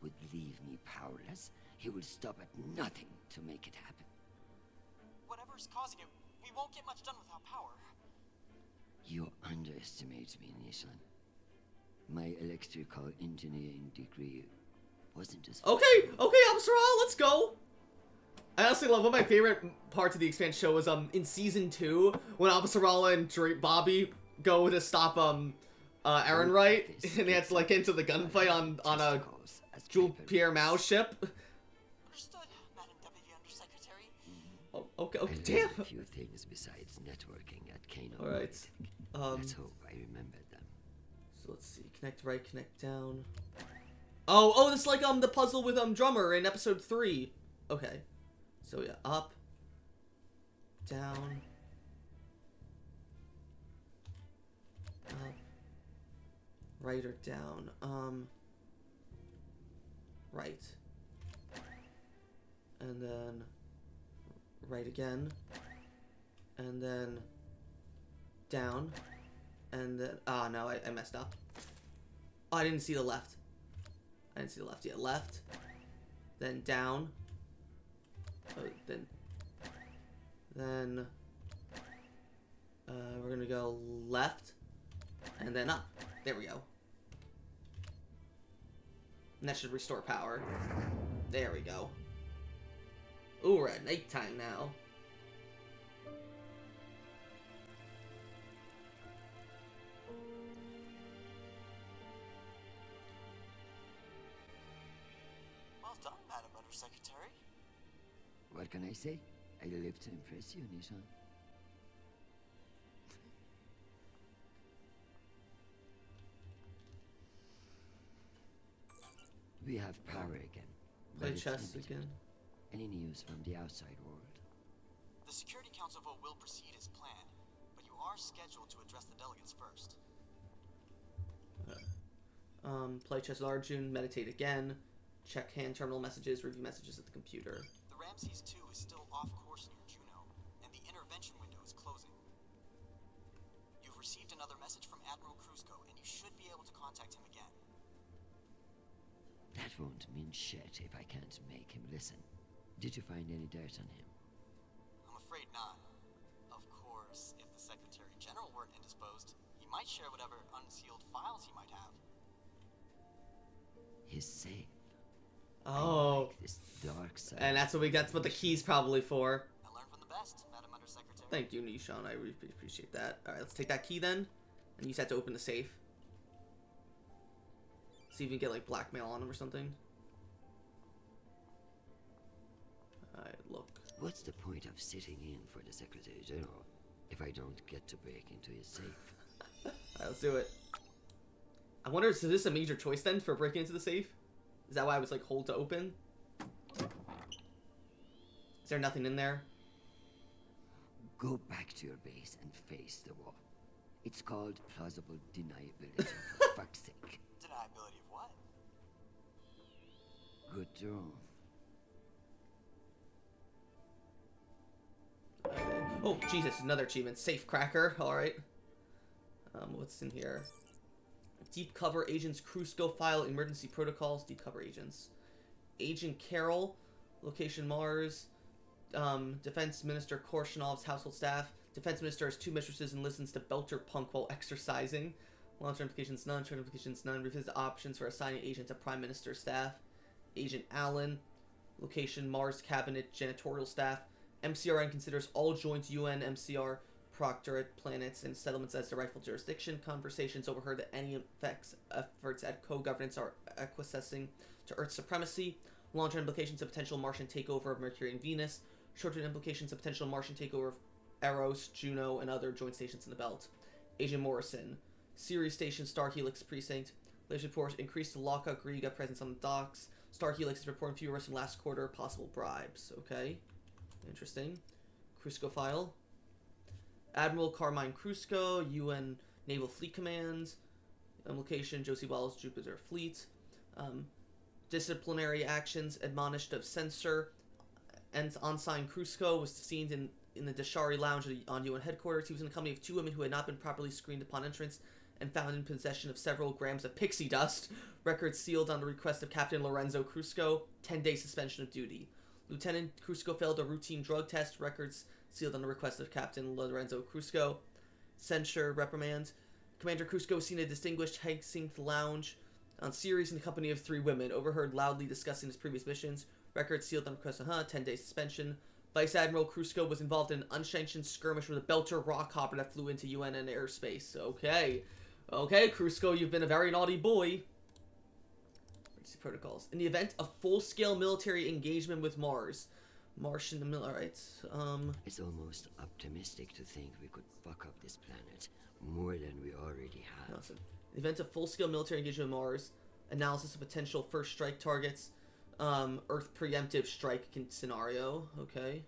would leave me powerless. He will stop at nothing to make it happen. Whatever's causing it, we won't get much done without power. You underestimate me, Nishan. My electrical engineering degree wasn't as... Okay, Absaral, let's go. I honestly love one of my favorite parts of the Expanse show was in season 2 when Absaral and Bobby go to stop Aaron Wright and they had to like get into the gunfight on a Jewel Pierre Mao ship. Understood, Madam Deputy Undersecretary. Oh, okay, I damn. learned a few things besides networking at Kano. All right. Let's hope I remember them. So let's see, connect right, connect down. Oh, this is like the puzzle with Drummer in episode 3. Okay. So yeah, up, down, up, right or down. Right. And then right again. And then down. And then no, I messed up. Oh, I didn't see the left. I didn't see the left yet. Left. Then down. Oh, then we're gonna go left and then up. There we go. And that should restore power. There we go. Ooh, we're at nighttime now. Well done, Madam Undersecretary. What can I say? I live to impress you, Nishan. We have power again. Play but it's chess limited. again. Any news from the outside world? The Security Council vote will proceed as planned, but you are scheduled to address the delegates first. Play chess with Arjun, meditate again, check hand terminal messages, review messages at the computer. The Ramses 2 is still off course near Juno, and the intervention window is closing. You've received another message from Admiral Kruzko, and you should be able to contact him again. That won't mean shit if I can't make him listen. Did you find any dirt on him? I'm afraid not. Of course, if the Secretary General weren't indisposed, he might share whatever unsealed files he might have. His safe. Oh. Like this dark side. And that's what the key's probably for. I learned from the best, Madam Undersecretary. Thank you, Nishan. I really appreciate that. Alright, let's take that key then. And use that to open the safe. See if we can get like blackmail on him or something. Alright, look. What's the point of sitting in for the Secretary General if I don't get to break into his safe? Alright, let's do it. I wonder, is this a major choice then for breaking into the safe? Is that why I was like hold to open? Is there nothing in there? Go back to your base and face the wall. It's called plausible deniability, for fuck's sake. Deniability of what? Good draw. Oh, Jesus, another achievement. Safe cracker, alright. What's in here? Deep cover agents, Kruzko file, emergency protocols, deep cover agents. Agent Carol, location Mars, Defense Minister Korshinov's household staff. Defense Minister has 2 mistresses and listens to Belter Punk while exercising. Long-term implications none, short-term implications none. Revisit the options for assigning agent to Prime Minister staff. Agent Allen, location Mars Cabinet janitorial staff. MCRN considers all joint UN MCR Proctorate planets and settlements as the rightful jurisdiction. Conversations overheard that any efforts at co-governance are acquiescing to Earth supremacy. Long-term implications of potential Martian takeover of Mercury and Venus. Short-term implications of potential Martian takeover of Eros, Juno, and other joint stations in the belt. Agent Morrison. Ceres Station, Star Helix Precinct. Latest report, increased lockout Griga presence on the docks. Star Helix is reporting fewer arrests in last quarter, possible bribes. Okay. Interesting. Crusoe file. Admiral Carmine Crusoe, UN Naval Fleet Command. Location, Josie Wells, Jupiter Fleet. Disciplinary actions, admonished of censor. And unsigned Crusoe was seen in the Dashari Lounge on UN headquarters. He was in the company of 2 women who had not been properly screened upon entrance and found in possession of several grams of pixie dust. Records sealed on the request of Captain Lorenzo Crusoe. 10-day suspension of duty. Lieutenant Crusoe failed a routine drug test. Records sealed on the request of Captain Lorenzo Crusoe. Censure, reprimand. Commander Crusoe was seen in a distinguished high-synced lounge on Ceres in the company of 3 women. Overheard loudly discussing his previous missions. Records sealed on request of 10-day suspension. Vice Admiral Crusoe was involved in an unsanctioned skirmish with a Belter rock hopper that flew into UN and airspace. Okay. Okay, Crusoe, you've been a very naughty boy. Emergency protocols. In the event of full-scale military engagement with Mars. Martian, alright, It's almost optimistic to think we could fuck up this planet more than we already have. Awesome. In the event of full-scale military engagement with Mars. Analysis of potential first strike targets. Earth preemptive strike scenario. Okay.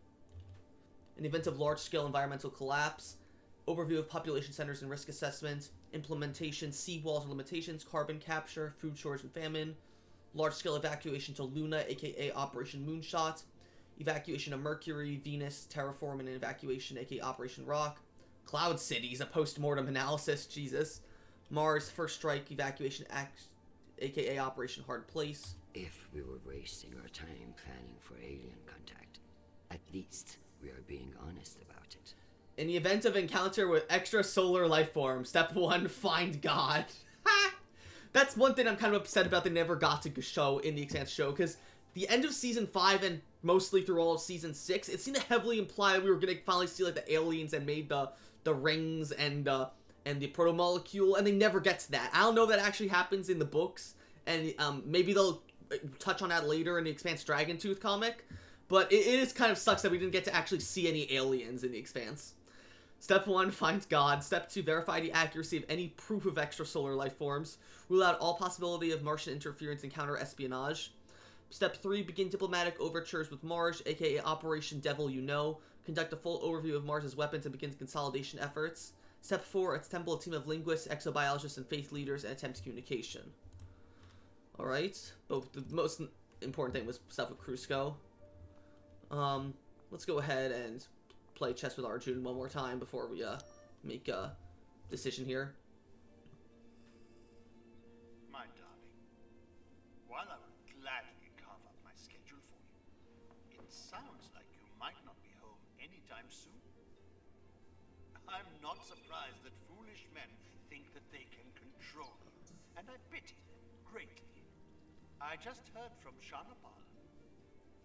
In the event of large-scale environmental collapse. Overview of population centers and risk assessment. Implementation, seawalls and limitations, carbon capture, food shortage and famine. Large-scale evacuation to Luna, aka Operation Moonshot. Evacuation of Mercury, Venus, terraform and evacuation, aka Operation Rock. Cloud Cities, a post-mortem analysis, Jesus. Mars, first strike, evacuation, aka Operation Hard Place. If we were wasting our time planning for alien contact, at least we are being honest about it. In the event of encounter with extrasolar life form, step 1, find God. That's one thing I'm kind of upset about they never got to show in the Expanse show, because the end of Season 5 and mostly through all of Season 6, it seemed to heavily imply we were going to finally see like the aliens and made the rings and the proto-molecule, and they never get to that. I don't know if that actually happens in the books, and maybe they'll touch on that later in the Expanse Dragontooth comic, but it is kind of sucks that we didn't get to actually see any aliens in the Expanse. Step 1, find God. Step 2, verify the accuracy of any proof of extrasolar life forms. Rule out all possibility of Martian interference and counter-espionage. Step 3, begin diplomatic overtures with Mars, aka Operation Devil You Know. Conduct a full overview of Mars's weapons and begin consolidation efforts. Step 4, assemble a team of linguists, exobiologists, and faith leaders and attempt communication. Alright, but the most important thing was stuff with Crusoe. Let's go ahead and play chess with Arjun one more time before we make a decision here. My darling, while I would gladly carve up my schedule for you, it sounds like you might not be home anytime soon. I'm not surprised that foolish men think that they can control you, and I pity them greatly. I just heard from Shanapal.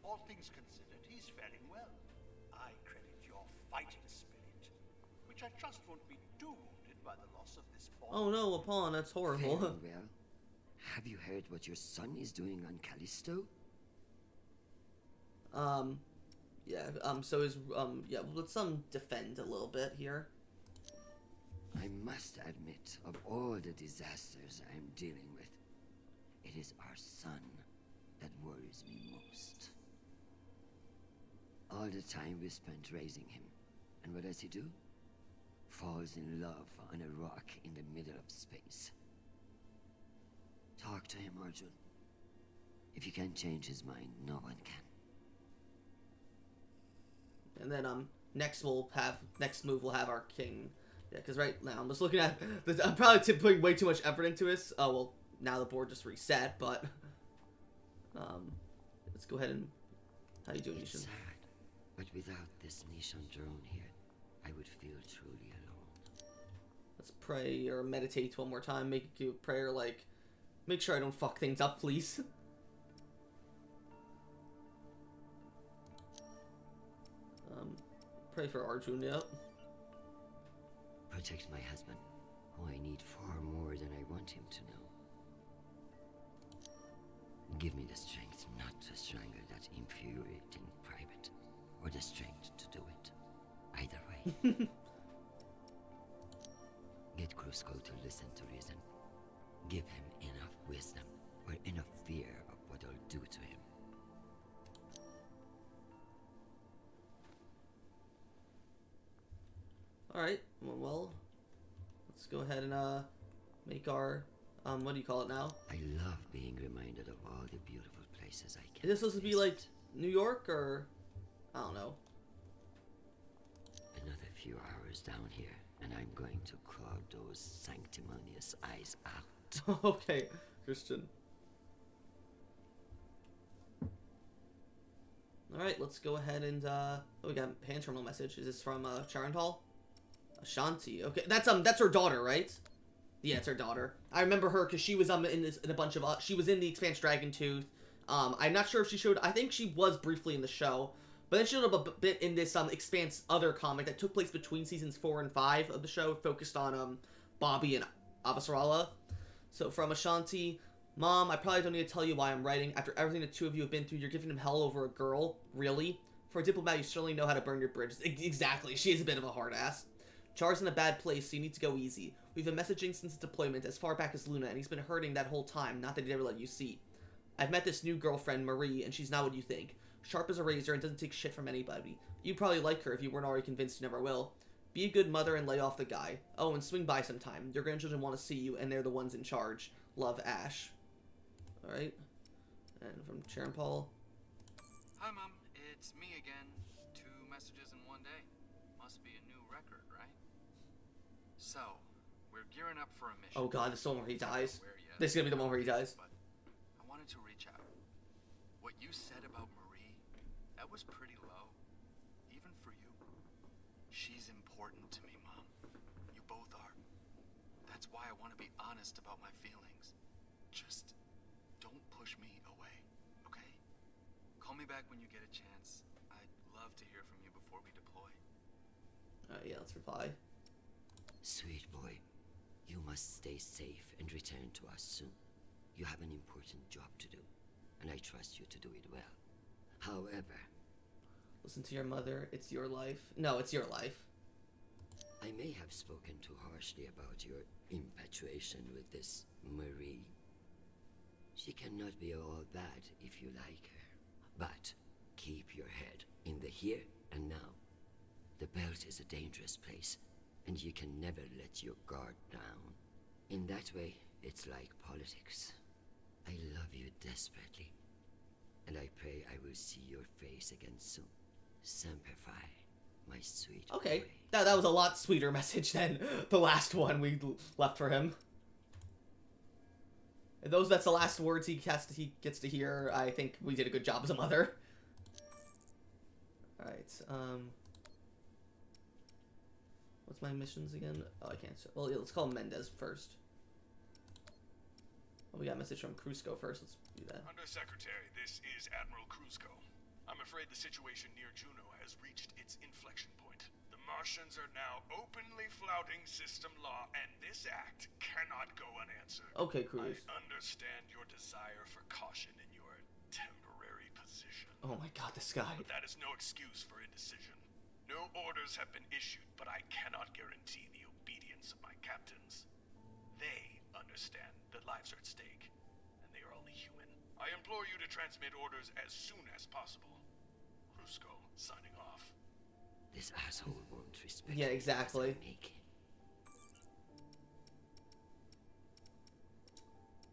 All things considered, he's faring well. I credit your fighting spirit, which I trust won't be too wounded by the loss of this ball. Oh no, Apollon, that's horrible. Very well. Have you heard what your son is doing on Callisto? Yeah, let's defend a little bit here. I must admit, of all the disasters I am dealing with, it is our son that worries me most. All the time we spent raising him, and what does he do? Falls in love on a rock in the middle of space. Talk to him, Arjun. If you can't change his mind, no one can. And then next move we'll have our king. Yeah, because right now I'm just looking at this. I'm probably putting way too much effort into this. Oh well, now the board just reset, but let's go ahead and how you doing, It's Nishan? sad, but without this Nishan drone here, I would feel truly alone. Let's pray or meditate one more time. Make a prayer like, make sure I don't fuck things up, please. Pray for Arjun, yep. Protect my husband, who I need far more than I want him to know. Give me the strength not to strangle that infuriating private, or the strength to do it. Either way. Get Crusoe to listen to reason. Give him enough wisdom or enough fear of what I'll do to him. Alright, well, let's go ahead and make our, what do you call it now? I love being reminded of all the beautiful places I can Is this supposed to be like New York or, I don't know. Another few hours down here, and I'm going to clog those sanctimonious eyes out. Okay, Christian. Alright, let's go ahead and, oh, we got a hand terminal message. Is this from, Charental? Ashanti. Okay, that's her daughter, right? Yeah, it's her daughter. I remember her because she was, in a bunch of, she was in the Expanse Dragon Tooth. I'm not sure if she showed, I think she was briefly in the show. But then she showed up a bit in this, Expanse other comic that took place between seasons 4 and 5 of the show, focused on, Bobby and Avasarala. So from Ashanti, Mom, I probably don't need to tell you why I'm writing. After everything the two of you have been through, you're giving him hell over a girl? Really? For a diplomat, you certainly know how to burn your bridges. Exactly, she is a bit of a hard ass. Char's in a bad place, so you need to go easy. We've been messaging since his deployment, as far back as Luna, and he's been hurting that whole time, not that he'd ever let you see. I've met this new girlfriend, Marie, and she's not what you think. Sharp as a razor and doesn't take shit from anybody. You'd probably like her if you weren't already convinced you never will. Be a good mother and lay off the guy. Oh, and swing by sometime. Your grandchildren want to see you, and they're the ones in charge. Love, Ash. Alright. And from Sharon Paul. Hi, Mom. It's me again. 2 messages in one day. Must be a new record, right? So, we're gearing up for a mission. Oh god, this is the one where he dies. Where yet? This is gonna be the one where he dies. But I wanted to reach out. What you said about Marie, that was pretty low. Even for you. She's important to me, Mom. You both are. That's why I want to be honest about my feelings. Just don't push me away, okay? Call me back when you get a chance. I'd love to hear from you before we deploy. Yeah, let's reply. Sweet boy, you must stay safe and return to us soon. You have an important job to do, and I trust you to do it well. However, Listen to your mother, it's your life. No, it's your life. I may have spoken too harshly about your infatuation with this Marie. She cannot be all bad if you like her. But keep your head in the here and now. The belt is a dangerous place, and you can never let your guard down. In that way, it's like politics. I love you desperately, and I pray I will see your face again soon. Semper Fi, my sweet Okay, boy. that was a lot sweeter message than the last one we left for him. And that's the last words he gets to hear. I think we did a good job as a mother. Alright, what's my missions again? Oh, I can't. Well, yeah, let's call Mendez first. Oh, we got a message from Crusoe first. Let's do that. Undersecretary, this is Admiral Crusoe. I'm afraid the situation near Juno has reached its inflection point. The Martians are now openly flouting system law, and this act cannot go unanswered. Okay, Cruz. I understand your desire for caution in your temporary position. Oh my god, this guy. But that is no excuse for indecision. No orders have been issued, but I cannot guarantee the obedience of my captains. They understand that lives are at stake, and they are only human. I implore you to transmit orders as soon as possible. Crusoe, signing off. This asshole won't respect Yeah, me exactly. as I make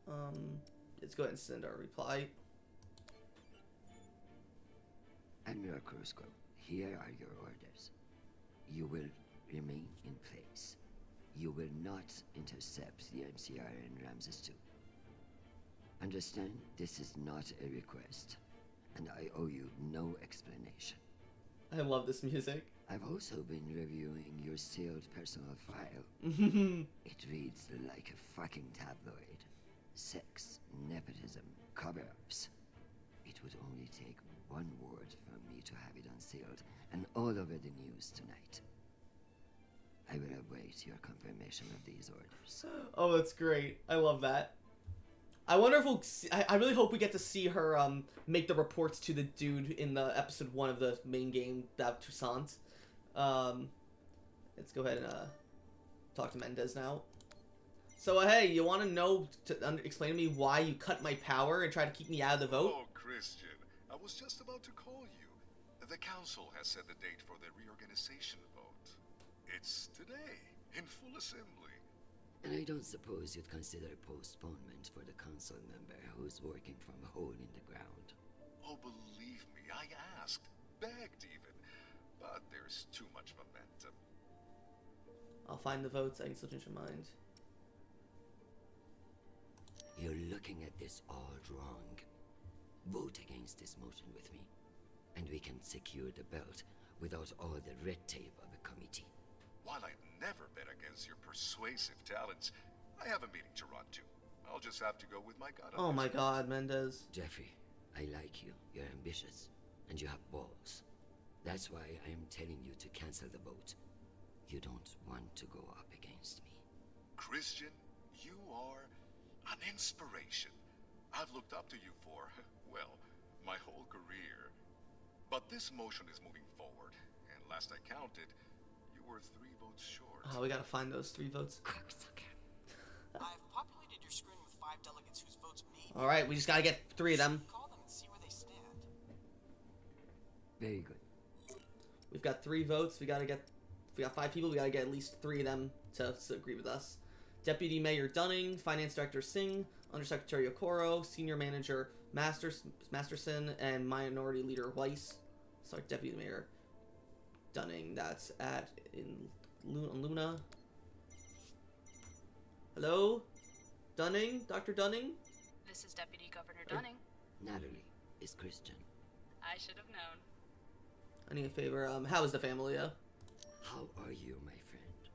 him. Let's go ahead and send our reply. Admiral Crusoe, here are your orders. You will remain in place. You will not intercept the MCR in Ramses 2. Understand, this is not a request, and I owe you no explanation. I love this music. I've also been reviewing your sealed personal file. It reads like a fucking tabloid. Sex, nepotism, cover-ups. It would only take one word from me to have it unsealed and all over the news tonight. I will await your confirmation of these orders. Oh, that's great. I love that. I wonder if we'll see, I really hope we get to see her make the reports to the dude in the episode 1 of the main game, that Toussaint. Let's go ahead and talk to Mendez now. So hey, you want to know, explain to me why you cut my power and try to keep me out of the vote? Oh, Christian, I was just about to call you. The council has set the date for the reorganization vote. It's today, in full assembly. And I don't suppose you'd consider postponement for the council member who's working from a hole in the ground. Oh, believe me, I asked, begged even, but there's too much momentum. I'll find the votes, I can still change your mind. You're looking at this all wrong. Vote against this motion with me, and we can secure the belt without all the red tape of a committee. While I've never bet against your persuasive talents, I have a meeting to run to. I'll just have to go with my gut. Oh my god, Mendez. Jeffrey, I like you. You're ambitious, and you have balls. That's why I am telling you to cancel the vote. You don't want to go up against me. Christian, you are an inspiration. I've looked up to you for, well, my whole career. But this motion is moving forward, and last I counted, you were 3 votes short. Oh, we gotta find those 3 votes. I've populated your screen with 5 delegates whose votes may. Alright, we just gotta get 3 of them. Call them and see where they stand. Very good. We've got 3 votes. We got 5 people. We gotta get at least 3 of them to agree with us. Deputy Mayor Dunning, Finance Director Singh, Undersecretary Okoro, Senior Manager Masterson, and Minority Leader Weiss. Sorry, Deputy Mayor Dunning. That's Luna. Hello, Dunning, Dr. Dunning. This is Deputy Governor Dunning. Natalie is Christian. I should have known. I need a favor. How is the family? How are you, my friend?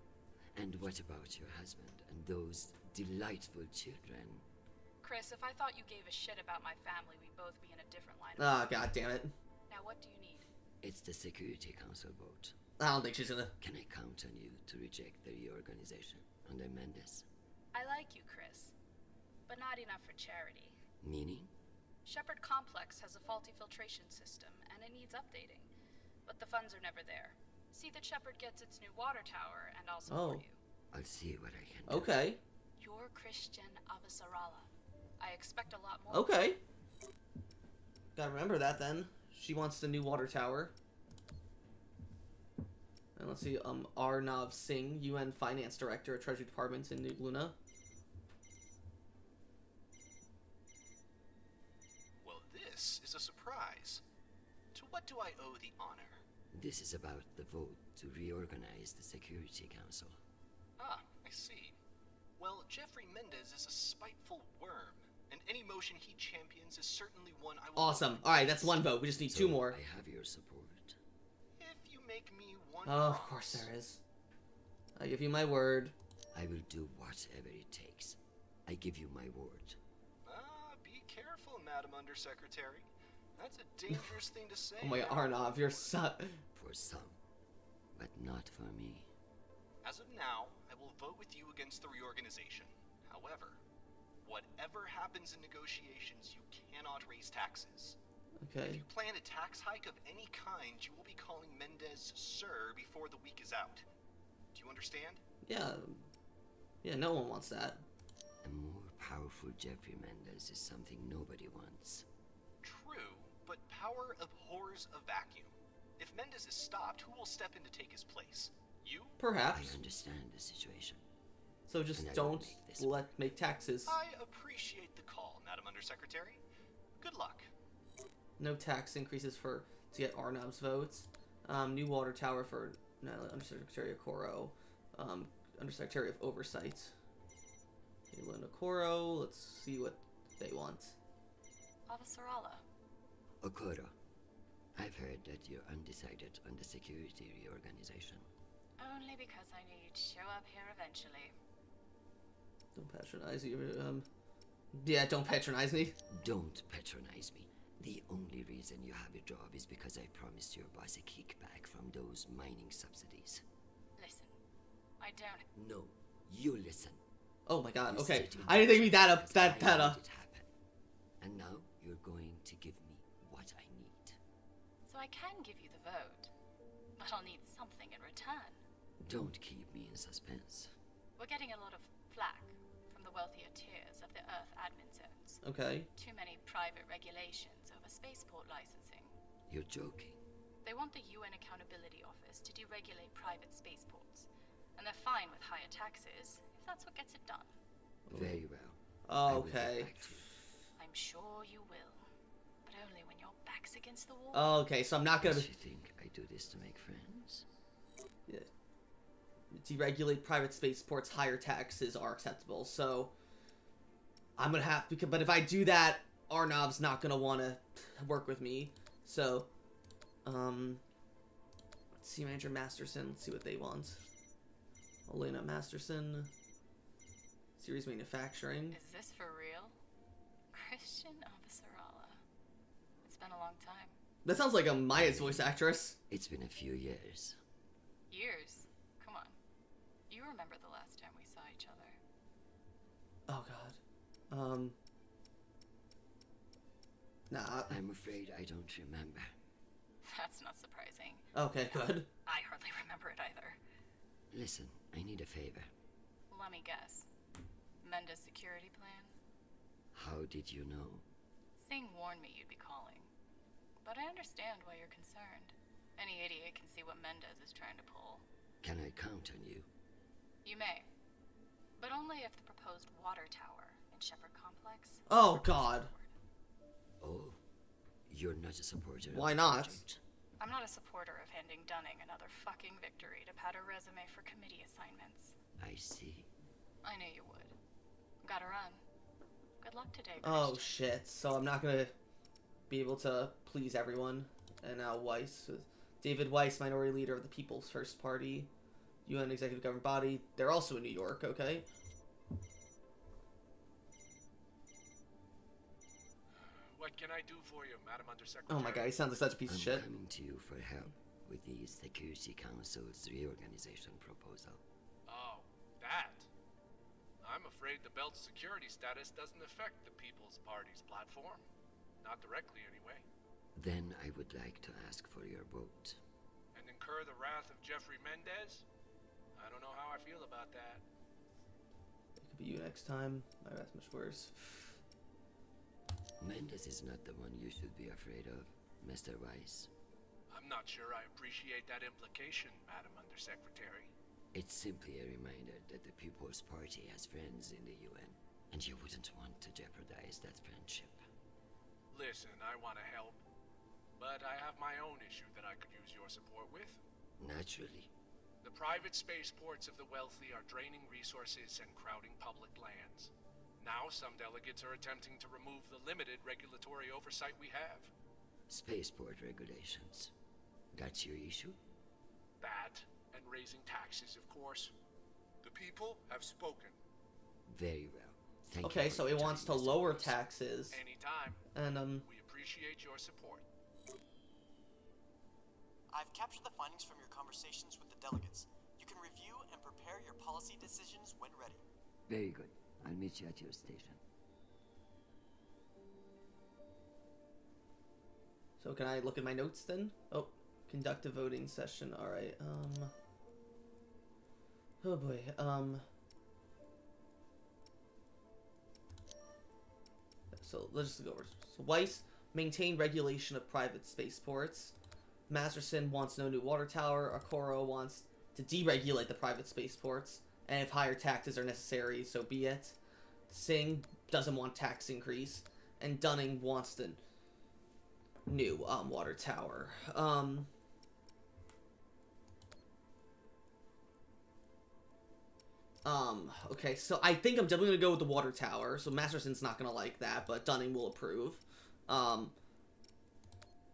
And what about your husband and those delightful children? Chris, if I thought you gave a shit about my family, we'd both be in a different line of Ah, work. god damn it. Now what do you need? It's the Security Council vote. I don't think she's gonna. Can I count on you to reject the reorganization under Mendez? I like you, Chris, but not enough for charity. Meaning? Shepherd Complex has a faulty filtration system, and it needs updating. But the funds are never there. See that Shepherd gets its new water tower, and I'll support you. I'll see what I can do. Okay. You're Christian Avasarala. I expect a lot more. Okay. Gotta remember that then. She wants the new water tower. And let's see, Arnav Singh, UN Finance Director at Treasury Department in New Luna. Well, this is a surprise. To what do I owe the honor? This is about the vote to reorganize the Security Council. Ah, I see. Well, Jeffrey Mendez is a spiteful worm, and any motion he champions is certainly one I will... Awesome. Alright, that's 1 vote. We just need 2 more. I have your support. If you make me one Oh, of course there is. I give you my word. I will do whatever it takes. I give you my word. Be careful, Madam Undersecretary. That's a dangerous thing to say. Oh my god, Arnav, you're so... For some, but not for me. As of now, I will vote with you against the reorganization. However, whatever happens in negotiations, you cannot raise taxes. Okay. If you plan a tax hike of any kind, you will be calling Mendez Sir before the week is out. Do you understand? Yeah. Yeah, no one wants that. A more powerful Jeffrey Mendez is something nobody wants. True, but power abhors a vacuum. If Mendez is stopped, who will step in to take his place? You? Perhaps. I understand the situation. So just And I don't will make taxes. I appreciate the call, Madam Undersecretary. Good luck. No tax increases to get Arnav's votes. New water tower for Undersecretary Okoro. Undersecretary of Oversight. Kayla Okoro. Let's see what they want. Avasarala. Okoro, I've heard that you're undecided on the security reorganization. Only because I knew you'd show up here eventually. Don't patronize you. Yeah, don't patronize me. Don't patronize me. The only reason you have a job is because I promised your boss a kickback from those mining subsidies. Listen, I don't... No, you listen. Oh my god, You okay. said you I didn't think we that because I that made peta. it happen. And now you're going to give me what I need. So I can give you the vote, but I'll need something in return. Don't keep me in suspense. We're getting a lot of flack from the wealthier tiers of the Earth admin zones. Okay. Too many private regulations over spaceport licensing. You're joking. They want the UN Accountability Office to deregulate private spaceports. And they're fine with higher taxes, if that's what gets it done. Very well. Okay. I'm sure you will. But only when your back's against the wall. Okay, so I'm not gonna... You think I do this to make friends? Yeah. Deregulate private spaceports, higher taxes are acceptable, so... I'm gonna have... But if I do that, Arnav's not gonna want to work with me. So... Let's see, Manager Masterson. Let's see what they want. Elena Masterson. Series Manufacturing. Is this for real? Christian Avasarala. It's been a long time. That sounds like a Maya's voice actress. It's been a few years. Years? Come on. You remember the last time we saw each other. Oh, God. Nah. I'm afraid I don't remember. That's not surprising. Okay, good. I hardly remember it either. Listen, I need a favor. Let me guess. Menda's security plan? How did you know? Singh warned me you'd be calling. But I understand why you're concerned. Any idiot can see what Mendez is trying to pull. Can I count on you? You may. But only if the proposed water tower in Shepherd Complex... Oh, God. Oh, you're not a supporter of Why the not? project? I'm not a supporter of handing Dunning another fucking victory to pad her resume for committee assignments. I see. I knew you would. Gotta run. Good luck today, Oh, Christian. shit. So I'm not gonna be able to please everyone. And now Weiss. David Weiss, minority leader of the People's First Party. UN executive government body. They're also in New York, okay? What can I do for you, Madam Undersecretary? Oh my god, he sounds like such a piece of shit. I'm coming to you for help with the Security Council's reorganization proposal. Oh, that. I'm afraid the belt's security status doesn't affect the People's Party's platform. Not directly, anyway. Then I would like to ask for your vote. And incur the wrath of Jeffrey Mendez? I don't know how I feel about that. It could be you next time. My that's much worse. Mendez is not the one you should be afraid of, Mr. Weiss. I'm not sure I appreciate that implication, Madam Undersecretary. It's simply a reminder that the People's Party has friends in the UN, and you wouldn't want to jeopardize that friendship. Listen, I want to help, but I have my own issue that I could use your support with. Naturally. The private spaceports of the wealthy are draining resources and crowding public lands. Now some delegates are attempting to remove the limited regulatory oversight we have. Spaceport regulations. That's your issue? That, and raising taxes, of course. The people have spoken. Very well. Thank Okay, you so it wants to Mr. lower Weiss. taxes. Anytime. And, We appreciate your support. I've captured the findings from your conversations with the delegates. You can review and prepare your policy decisions when ready. Very good. I'll meet you at your station. So can I look at my notes then? Oh, conduct a voting session. Alright, oh boy, so let's just go over. So Weiss, maintain regulation of private spaceports. Masterson wants no new water tower. Okoro wants to deregulate the private spaceports. And if higher taxes are necessary, so be it. Singh doesn't want tax increase. And Dunning wants the new water tower. Okay, so I think I'm definitely gonna go with the water tower. So Masterson's not gonna like that, but Dunning will approve.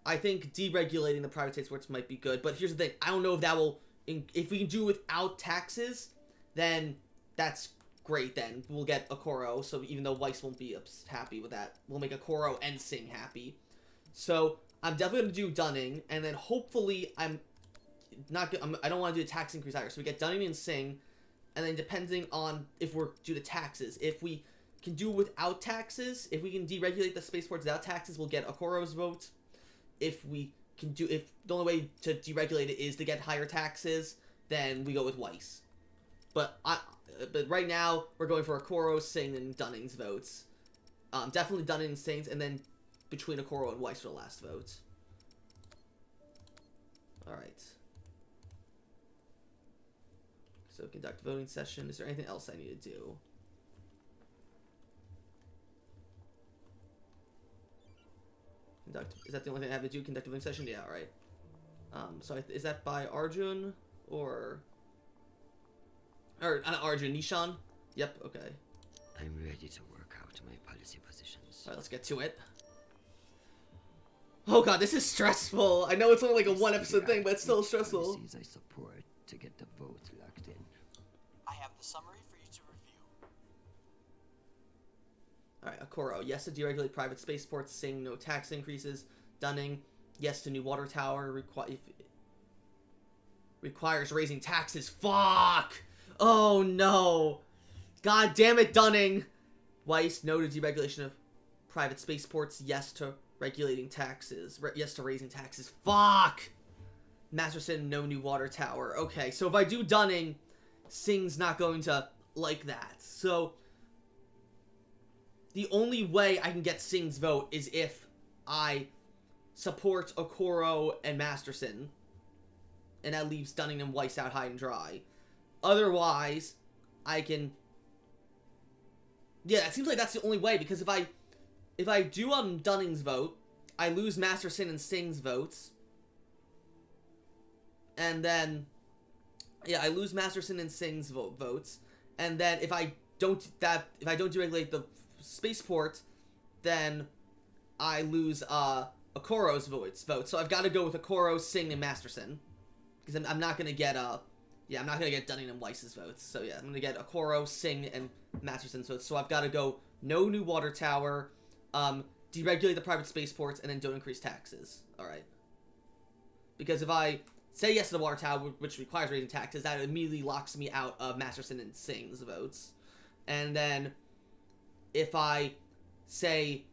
I think deregulating the private spaceports might be good, but here's the thing: I don't know if that will. If we can do it without taxes, then that's great. Then we'll get Okoro. So even though Weiss won't be happy with that, we'll make Okoro and Singh happy. So I'm definitely gonna do Dunning, and then hopefully I don't want to do a tax increase either. So we get Dunning and Singh, and then depending on if we're due to taxes, if we can do without taxes. If we can deregulate the spaceports without taxes, we'll get Okoro's vote. If the only way to deregulate it is to get higher taxes, then we go with Weiss. But right now we're going for Okoro, Singh, and Dunning's votes. Definitely Dunning and Singh's, and then between Okoro and Weiss for the last vote. All right. So conduct voting session. Is there anything else I need to do? Is that the only thing I have to do? Conduct a voting session? Yeah, all right. So is that by Arjun or not Arjun, Nishan? Yep, okay. I'm ready to work out my policy positions. All right, let's get to it. Oh god, this is stressful. I know it's only like a one episode thing, but it's still stressful. Policies I support to get the vote locked in. I have the summary for you to review. Alright, Okoro, yes to deregulate private spaceports. Singh, no tax increases. Dunning, yes to new water tower. Requires raising taxes. Fuck! Oh no! God damn it, Dunning! Weiss, no to deregulation of private spaceports. Yes to regulating taxes. Yes to raising taxes. Fuck! Masterson, no new water tower. Okay, so if I do Dunning, Singh's not going to like that. So the only way I can get Singh's vote is if I support Okoro and Masterson, and that leaves Dunning and Weiss out high and dry. Otherwise, I can... Yeah, it seems like that's the only way, because if I do Dunning's vote, I lose Masterson and Singh's votes. And then... Yeah, I lose Masterson and Singh's votes. And then if I don't deregulate the spaceport, then I lose Okoro's votes. So I've got to go with Okoro, Singh, and Masterson. Because I'm not going to get... Yeah, I'm not going to get Dunning and Weiss's votes. So yeah, I'm going to get Okoro, Singh, and Masterson's votes. So I've got to go no new water tower, deregulate the private spaceports, and then don't increase taxes. Alright. Because if I say yes to the water tower, which requires raising taxes, that immediately locks me out of Masterson and Singh's votes. And then if I say...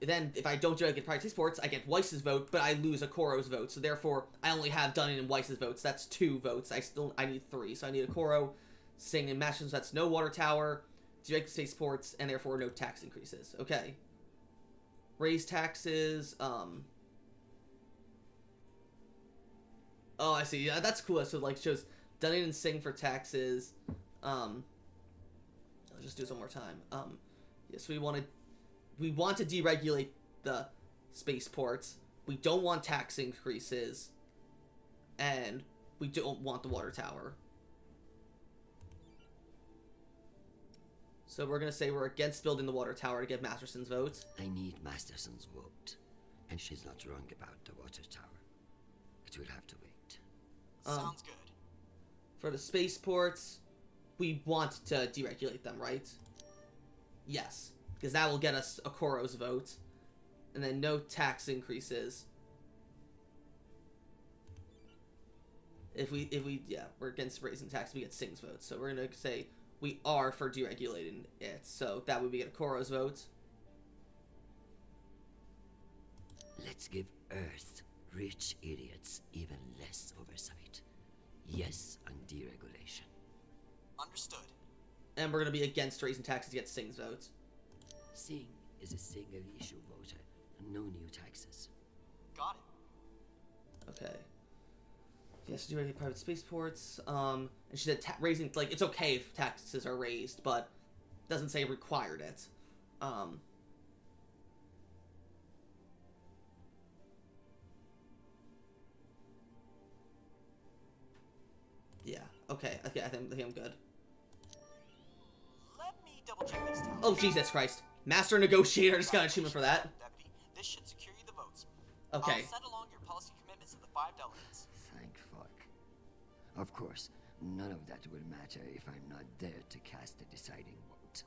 Then, if I don't deregulate private spaceports, I get Weiss's vote, but I lose Okoro's vote. So therefore, I only have Dunning and Weiss's votes. That's 2 votes. I need 3. So I need Okoro, Singh, and Masterson. So that's no water tower, deregulate spaceports, and therefore no tax increases. Okay. Raise taxes. Oh, I see. Yeah, that's cool. So like shows Dunning and Singh for taxes. I'll just do this one more time. Yes, we want to deregulate the spaceports. We don't want tax increases. And we don't want the water tower. So we're going to say we're against building the water tower to get Masterson's vote. I need Masterson's vote. And she's not wrong about the water tower. It will have to wait. Sounds good. For the spaceports, we want to deregulate them, right? Yes. Because that will get us Okoro's vote. And then no tax increases. If we we're against raising tax, we get Singh's vote. So we're going to say we are for deregulating it. So that would be get Okoro's vote. Let's give Earth rich idiots even less oversight. Yes on deregulation. Understood. And we're going to be against raising taxes to get Singh's vote. Singh is a single-issue voter, and no new taxes. Got it. Okay. Yes, deregulate private spaceports. And she said raising, like, it's okay if taxes are raised, but doesn't say required it. Yeah. Okay. I think I'm good. Let me double check this down. Oh Jesus Christ! Master Negotiator just got an achievement for that. Deputy, this should secure you the votes. Okay. I'll send along your policy commitments to the 5 delegates. Thank fuck. Of course, none of that will matter if I'm not there to cast the deciding vote.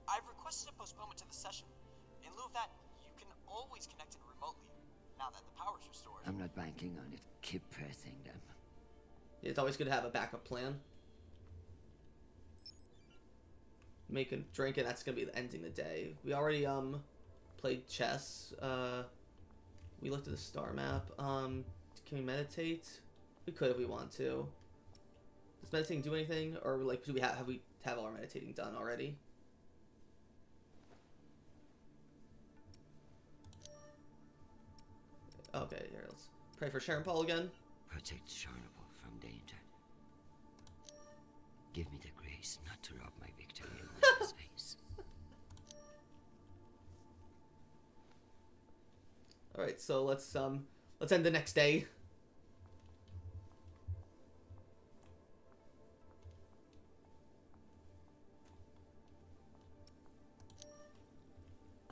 I've requested a postponement to the session. In lieu of that, you can always connect in remotely, now that the power's restored. I'm not banking on it. Keep pressing them. It's always good to have a backup plan. make a drink, and that's gonna be ending the day. We already played chess. We looked at the star map. Can we meditate? We could if we want to. Does meditating do anything, or like do we have all our meditating done already? Okay, here, let's pray for Sharon Paul again. Protect Charlable from danger. Give me the grace not to rob my victory in his face. Alright, so let's end the next day.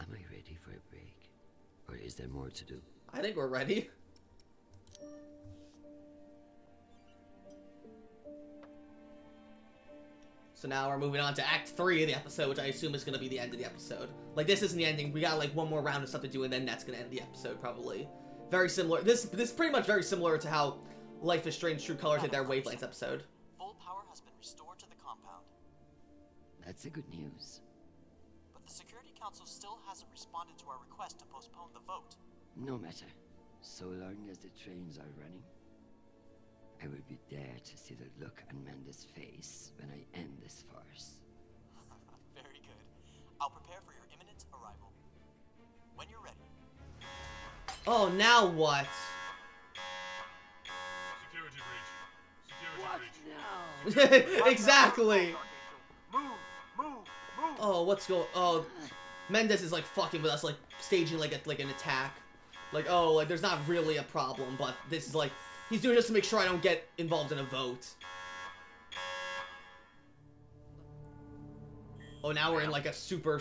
Am I ready for a break? Or is there more to do? I think we're ready. So now we're moving on to Act 3 of the episode, which I assume is going to be the end of the episode. Like, this isn't the ending. We got, like, one more round of stuff to do, and then that's going to end the episode, probably. Very similar. This is pretty much very similar to how Life is Strange True Colors did their Wavelengths episode. Full power has been restored to the compound. That's a good news. But the Security Council still hasn't responded to our request to postpone the vote. No matter. So long as the trains are running, I will be there to see the look on Amanda's face when I end this farce. Very good. I'll prepare for your imminent arrival. When you're ready. Oh, now what? Security breach. Security breach. Exactly. Move, move, move. Oh, what's going? Oh, Mendes is like fucking with us, like staging like an attack. Like, oh, like there's not really a problem, but this is like he's doing this to make sure I don't get involved in a vote. Oh, now we're in like a super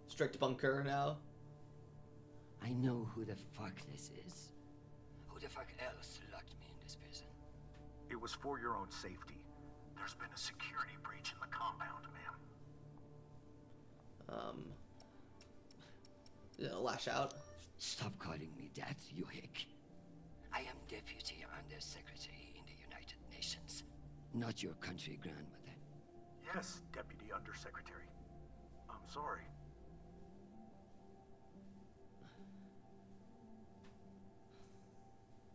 strict bunker now. I know who the fuck this is. Who the fuck else locked me in this prison? It was for your own safety. There's been a security breach in the compound, ma'am. Lash out. Stop calling me that, you hick. I am Deputy Undersecretary in the United Nations, not your country grandmother. Yes, Deputy Undersecretary. I'm sorry.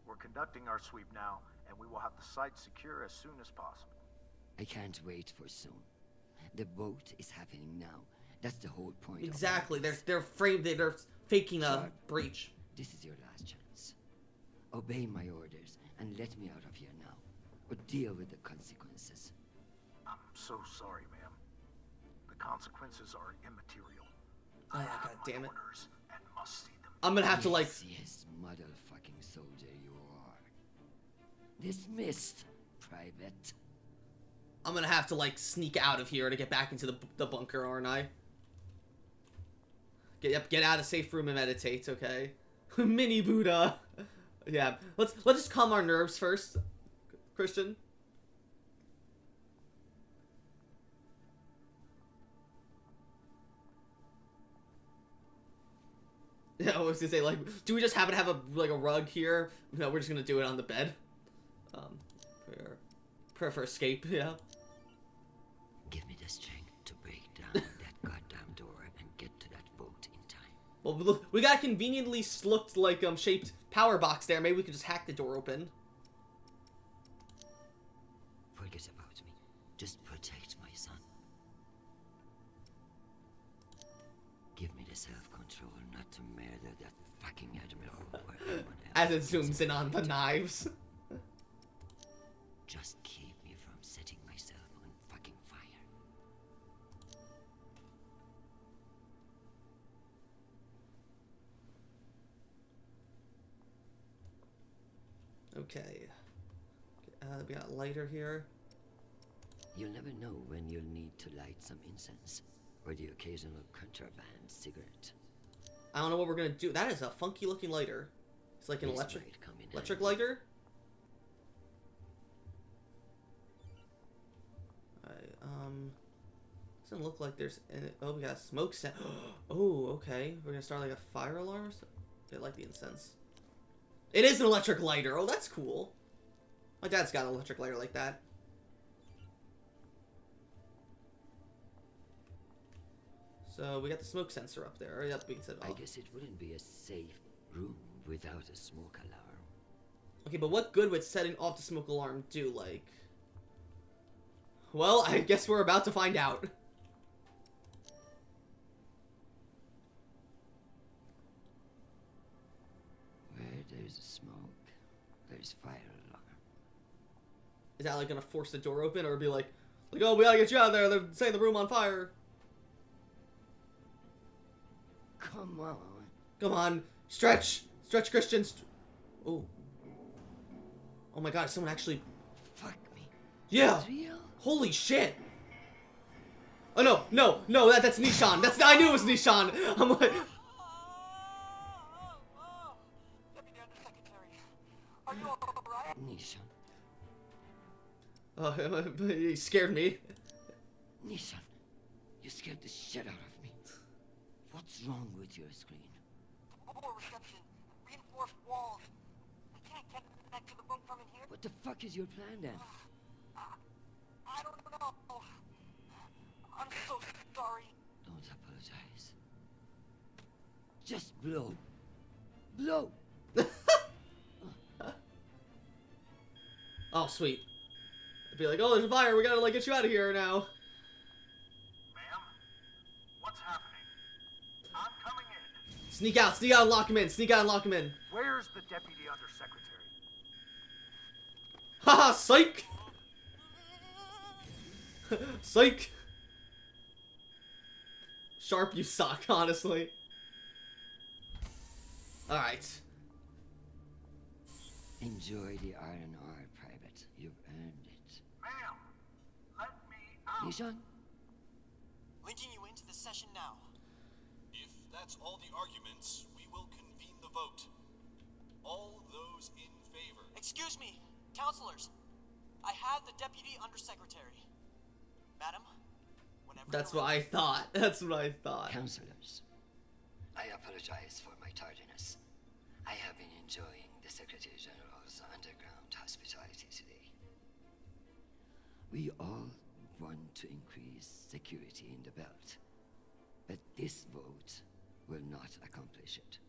We're conducting our sweep now, and we will have the site secure as soon as possible. I can't wait for soon. The vote is happening now. That's the whole point. Exactly. They're faking a breach. This is your last chance. Obey my orders and let me out of here now, or deal with the consequences. I'm so sorry, ma'am. The consequences are immaterial. Oh, I have God damn my it. orders and must see them. I'm gonna have to like. Yes, motherfucking soldier you are. Dismissed, Private. I'm gonna have to like sneak out of here to get back into the bunker, aren't I? Get out of safe room and meditate, okay? Mini Buddha. Yeah, let's just calm our nerves first, Christian. Yeah, I was gonna say, like, do we just happen to have a rug here? No, we're just gonna do it on the bed. Prayer for escape, yeah. Give me the strength to break down that goddamn door and get to that boat in time. Well, look, we got a conveniently looked like shaped power box there. Maybe we could just hack the door open. Forget about me. Just protect my son. Give me the self-control not to murder that fucking admiral or anyone else. As it zooms in on the knives. Just keep me from setting myself on fucking fire. Okay. We got a lighter here. You'll never know when you'll need to light some incense, or the occasional contraband cigarette. I don't know what we're gonna do. That is a funky looking lighter. It's like an This electric might come in electric handy. lighter. Doesn't look like there's any. Oh, we got a smoke set. Oh, okay. We're gonna start like a fire alarm or something. I like the incense. It is an electric lighter. Oh, that's cool. My dad's got an electric lighter like that. So we got the smoke sensor up there. Yep, we can set it I off. guess it wouldn't be a safe room without a smoke alarm. Okay, but what good would setting off the smoke alarm do? Like, well, I guess we're about to find out. Where there's smoke, there's fire alarm. Is that like gonna force the door open, or be like, oh, we gotta get you out of there. They're setting the room on fire. Come on. Come on, stretch, Christian. Oh. Oh my God! Is someone actually? Fuck me. Yeah. Real? Holy shit. Oh no! That's Nishan. I knew it was Nishan. I'm like. Deputy Undersecretary, are you alright? Nishan. Oh, he scared me. Nishan, you scared the shit out of me. What's wrong with your screen? Poor reception, reinforced walls. We can't get back to the room from in here. What the fuck is your plan then? I don't know. I'm so sorry. Don't apologize. Just blow. Blow! Oh, sweet. I'd be like, oh, there's a fire. We gotta, like, get you out of here now. Ma'am? What's happening? I'm coming in. Sneak out and lock him in. Where's the Deputy Undersecretary? Haha, psych! Psych! Sharp, you suck, honestly. Alright. Enjoy the R&R, Private. You've earned it. Ma'am, let me out. Nishan? Linking you into the session now. If that's all the arguments, we will convene the vote. All those in favor. Excuse me, counselors. I have the Deputy Undersecretary. Madam, whenever That's you're what I thought. That's what I thought. Counselors, I apologize for my tardiness. I have been enjoying the Secretary General's underground hospitality today. We all want to increase security in the belt, but this vote will not accomplish it.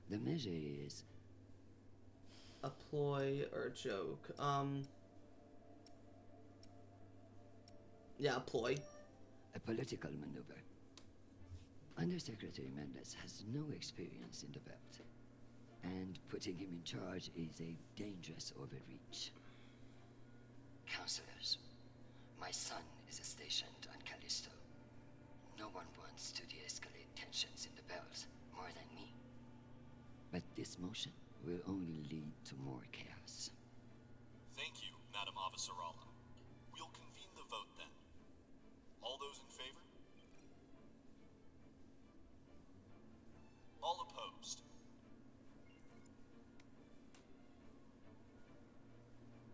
The measure is A ploy or a joke. Yeah, a ploy. a political maneuver. Undersecretary Mendez has no experience in the belt, and putting him in charge is a dangerous overreach. Counselors, my son is stationed on Callisto. No one wants to de-escalate tensions in the belt more than me. But this motion will only lead to more chaos. Thank you, Madam Avasarala. We'll convene the vote then. All those in favor? All opposed?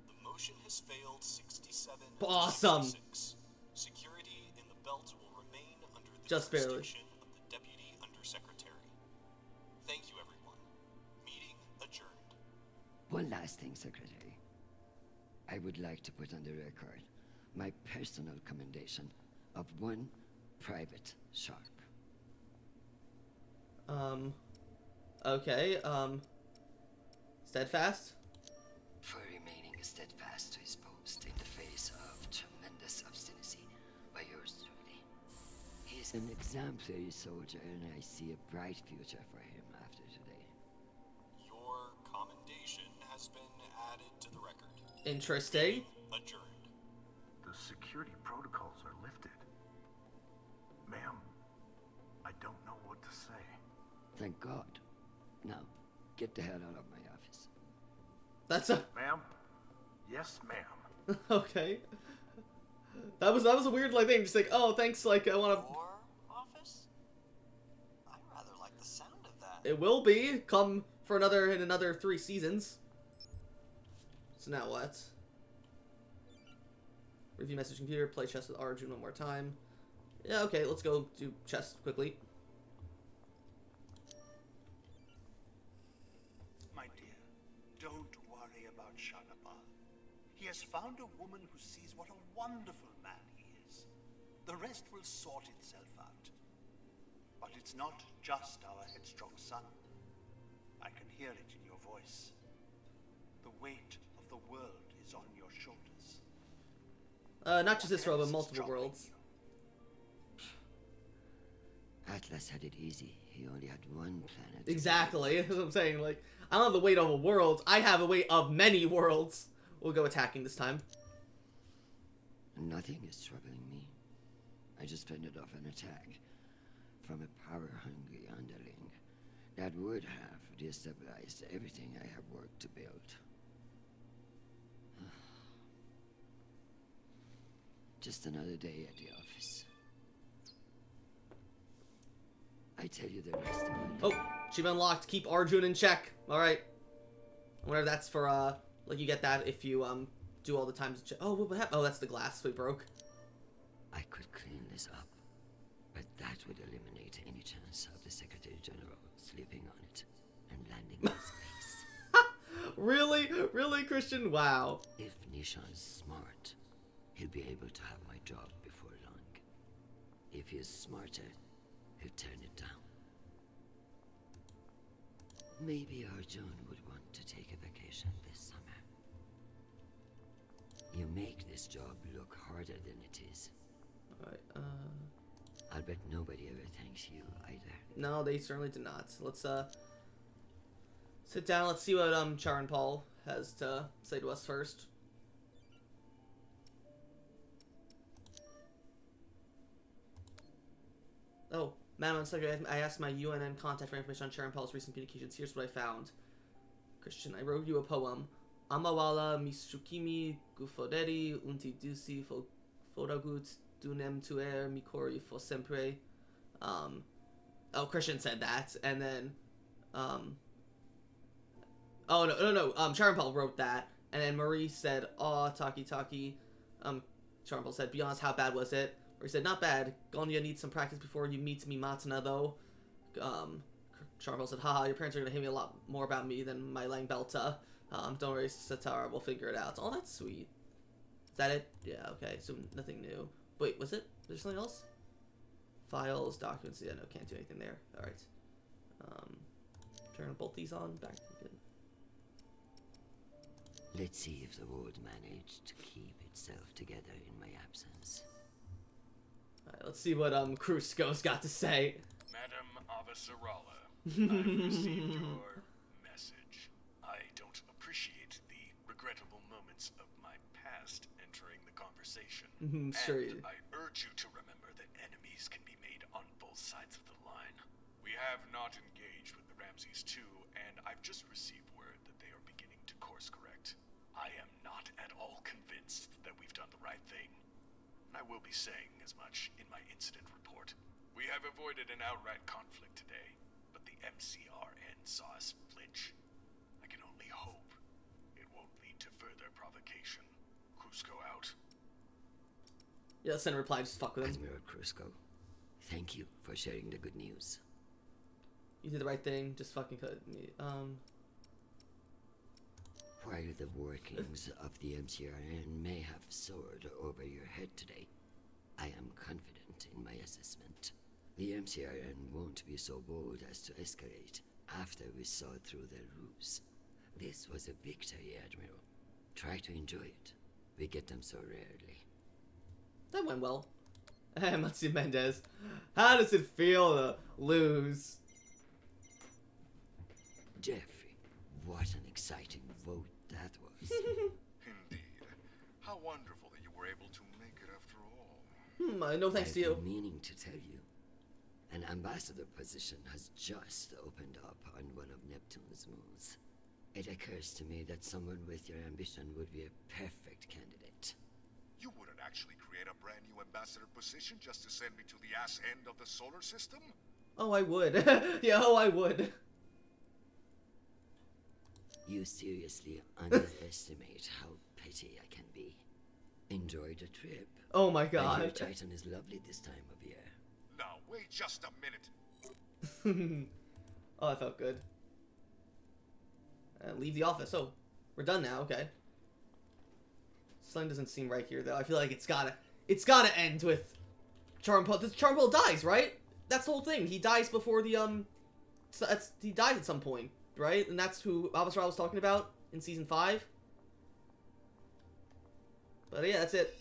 The motion has failed 67 to Awesome. 66. Security in the belt will remain under the Just barely. jurisdiction of the Deputy Undersecretary. Thank you, everyone. Meeting adjourned. One last thing, Secretary. I would like to put on the record my personal commendation of one Private Sharp. Okay, Steadfast? For remaining steadfast to his post in the face of tremendous obstinacy by yours truly. He is an exemplary soldier, and I see a bright future for him after today. Your commendation has been added to the record. Interesting. Adjourned. The security protocols are lifted. Ma'am, I don't know what to say. Thank God. Now, get the hell out of my office. That's a... Ma'am? Yes, ma'am. Okay. That was a weird, like, thing. Just like, oh, thanks, like, I wanna... Your office? I rather like the sound of that. It will be. Come for another 3 seasons. So now what? Review message computer, play chess with Arjun one more time. Yeah, okay, let's go do chess quickly. My dear, don't worry about Shagapal. He has found a woman who sees what a wonderful man he is. The rest will sort itself out. But it's not just our headstrong son. I can hear it in your voice. The weight of the world is on your shoulders. Not just this world, but multiple worlds. Atlas had it easy. He only had one planet. Exactly. That's what I'm saying. Like, I don't have the weight of a world. I have a weight of many worlds. We'll go attacking this time. Nothing is troubling me. I just fended off an attack from a power-hungry underling that would have destabilized everything I have worked to build. Just another day at the office. I tell you the rest of it. Oh, achievement unlocked. Keep Arjun in check. Alright. Whatever that's for, like, you get that if you, do all the times. Oh, what happened? Oh, that's the glass we broke. I could clean this up, but that would eliminate any chance of the Secretary General sleeping on it and landing in space. Really? Really, Christian? Wow. If Nishan's smart, he'll be able to have my job before long. If he's smarter, he'll turn it down. Maybe Arjun would want to take a vacation this summer. You make this job look harder than it is. Alright, I'll bet nobody ever thanks you either. No, they certainly did not. Let's, sit down. Let's see what, Charon Paul has to say to us first. Oh, Madam Secretary, I asked my UNN contact for information on Charon Paul's recent communications. Here's what I found. Christian, I wrote you a poem. Amawala misukimi gufoderi unti dusi fodagut dunem tuer mikori for sempre. Oh, Christian said that, and then, oh, no, Charon Paul wrote that, and then Marie said, oh, Taki, Charon Paul said, be honest, how bad was it? Or he said, not bad, Gonya needs some practice before you meet me Matana, though. Charon Paul said, haha, your parents are gonna hate me a lot more about me than my Lang Belta. Don't worry, Satara, we'll figure it out. Oh, that's sweet. Is that it? Yeah, okay, so nothing new. Wait, was it? There's something else? Files, documents, yeah, no, can't do anything there. Alright. Turn both these on, back. Good. Let's see if the world managed to keep itself together in my absence. Alright, let's see what, Krusko's got to say. Madam Avasarala, I've received your message. I don't appreciate the regrettable moments of my past entering the conversation. Sure. And I urge you to remember that enemies can be made on both sides of the line. We have not engaged with the Ramses II, and I've just received word that they are beginning to course correct. I am not at all convinced that we've done the right thing. And I will be saying as much in my incident report. We have avoided an outright conflict today, but the MCRN saw us flinch. I can only hope it won't lead to further provocation. Krusko out. Yeah, send a reply, just fuck with him. Admiral Krusko, thank you for sharing the good news. You did the right thing, just fucking cut me. While the workings of the MCRN may have soared over your head today, I am confident in my assessment. The MCRN won't be so bold as to escalate after we saw through their ruse. This was a victory, Admiral. Try to enjoy it. We get them so rarely. That went well. Hey, Matsu Mendez. How does it feel to lose? Jeffrey, what an exciting vote that was. Indeed. How wonderful that you were able to make it after all. No thanks to you. I've been meaning to tell you. An ambassador position has just opened up on one of Neptune's moons. It occurs to me that someone with your ambition would be a perfect candidate. You wouldn't actually create a brand new ambassador position just to send me to the ass end of the solar system? Oh, I would. Yeah, oh, I would. You seriously underestimate how petty I can be. Enjoy the trip. Oh my I god. hear Titan is lovely this time of year. Now, wait just a minute. Oh, that felt good. Leave the office. Oh, we're done now. Okay. Something doesn't seem right here, though. I feel like it's gotta end with Charm Paul. Charm Paul dies, right? that's the whole thing. He dies before the, he dies at some point, right? And that's who Avasarala was talking about in Season 5. But yeah, that's it.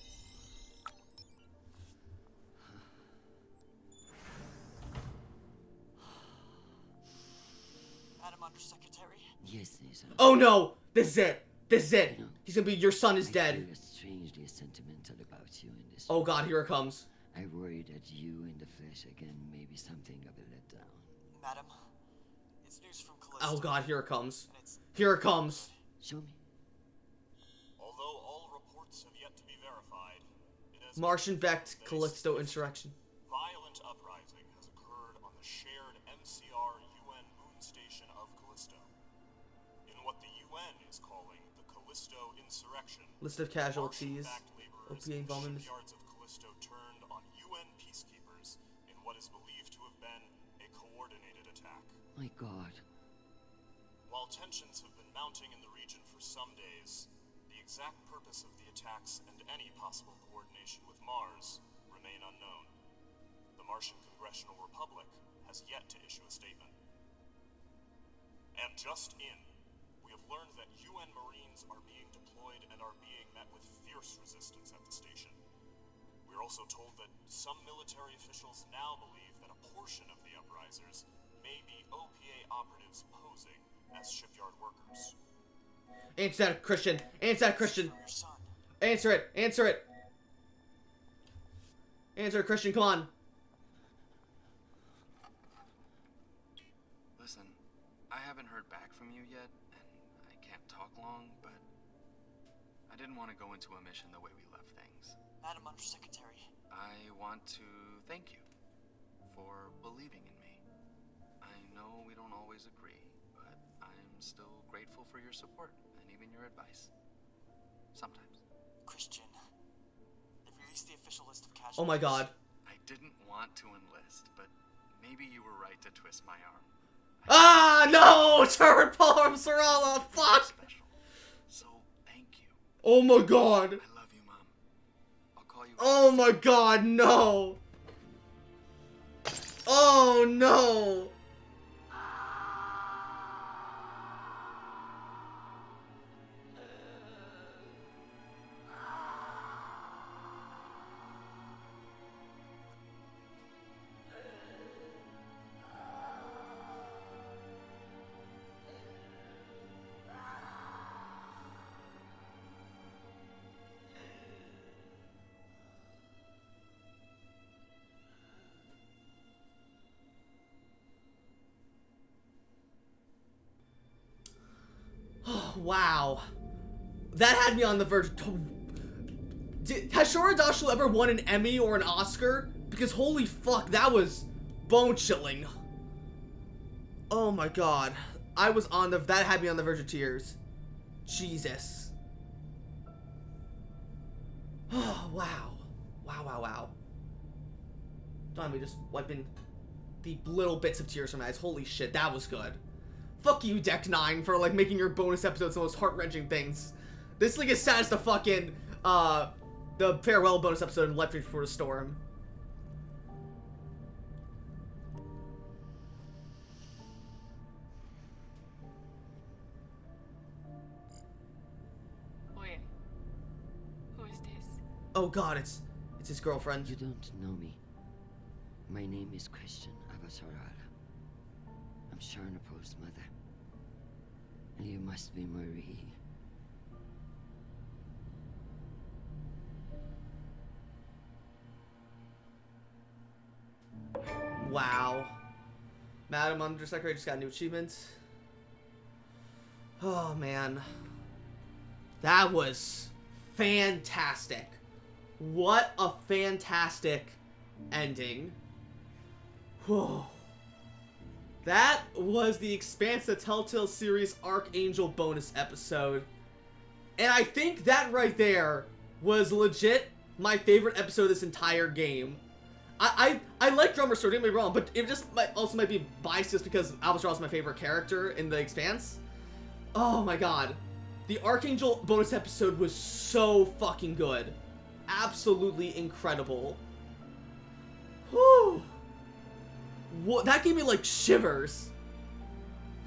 Madam Undersecretary? Yes, Nathan. Oh no! This is it! This is it! I know. He's gonna be, your son is I dead. feel strangely sentimental about you in this. Oh god, here it comes. I worry that you in the flesh again may be something of a letdown. Madam, it's news from Callisto. Oh god, here it comes. And it's Here it comes. Show me. Although all reports have yet to be verified, it has Martian-backed Callisto insurrection. violent uprising has occurred on the shared MCR UN moon station of Callisto. In what the UN is calling the Callisto insurrection, List of casualties. Martian-backed laborers OPA in involvement. shipyards of Callisto turned on UN peacekeepers in what is believed to have been a coordinated attack. My God. While tensions have been mounting in the region for some days, the exact purpose of the attacks and any possible coordination with Mars remain unknown. The Martian Congressional Republic has yet to issue a statement. And just in, we have learned that UN Marines are being deployed and are being met with fierce resistance at the station. We're also told that some military officials now believe that a portion of the uprisers may be OPA operatives posing as shipyard workers. Answer that, Christian. Answer that, Christian. from your son. Answer it. Answer it. Answer it, Christian. Come on. Listen, I haven't heard back from you yet, and I can't talk long, but I didn't want to go into a mission the way we left things. Madam Undersecretary, I want to thank you for believing in me. I know we don't always agree, but I'm still grateful for your support and even your advice. Sometimes. Christian, they've released the official list of casualties. Oh my god. I didn't want to enlist, but maybe you were right to twist my arm. Ah, no! Turret palm, Sarala! Fuck! Special. So thank you. Oh my god. I love you, Mom. I'll call you. Oh my god, no! Oh no! Wow. That had me on the verge. Has Shora Dashu ever won an Emmy or an Oscar? Because holy fuck, that was bone-chilling. Oh my god. I was on the... That had me on the verge of tears. Jesus. Oh, wow. Wow, wow, wow. Don't me just wiping the little bits of tears from my eyes. Holy shit, that was good. Fuck you, Deck 9, for, like, making your bonus episodes the most heart-wrenching things. This, like, is sad as the fucking, the farewell bonus episode in Left Before the Storm. Wait. Who is this? Oh god, it's his girlfriend. You don't know me. My name is Christian Avasarala. I'm Sharnapo's mother. And you must be Marie. Wow. Madam Undersecretary just got a new achievement. Oh, man. That was fantastic. What a fantastic ending. Whew. That was the Expanse the Telltale series Archangel bonus episode. And I think that right there was legit my favorite episode of this entire game. I like Drummer Story, don't get me wrong, but it just might be biased just because Avasarala is my favorite character in the Expanse. Oh my god. The Archangel bonus episode was so fucking good. Absolutely incredible. Whew. what, that gave me like shivers.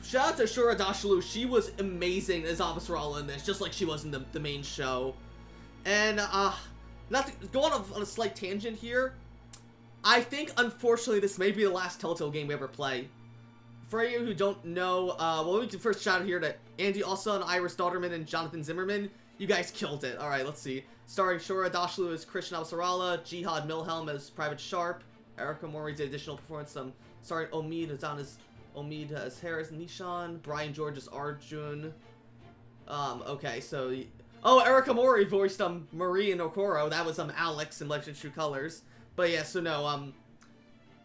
Shout out to Shura Dashalu. She was amazing as Avasarala in this, just like she was in the main show. And not to go on a slight tangent here, I think unfortunately this may be the last Telltale game we ever play. For any of you who don't know, well, let me first shout out here to Andy Alsa and Iris Daughterman and Jonathan Zimmerman. You guys killed it. Alright, let's see. Starring Shura Dashalu as Christian Avasarala, Jihad Milhelm as Private Sharp, Erica Mori did additional performance, starring Omid as Harris Nishan, Brian George as Arjun. Okay, so... Oh, Erica Mori voiced, Marie and Okoro. That was, Alex in Legend of True Colors. But yeah, so no,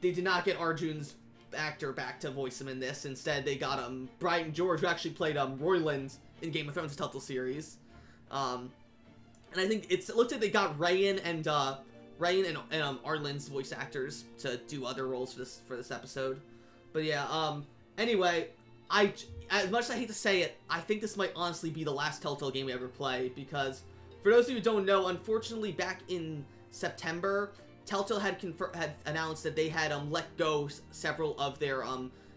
they did not get Arjun's actor back to voice him in this. Instead, they got, Brian George, who actually played, Royland in Game of Thrones Telltale series. And I think it looks like they got Rayan and Arlen's voice actors to do other roles for this episode. But yeah, anyway, as much as I hate to say it, I think this might honestly be the last Telltale game we ever play, because for those of you who don't know, unfortunately back in September, Telltale had announced that they had let go several of their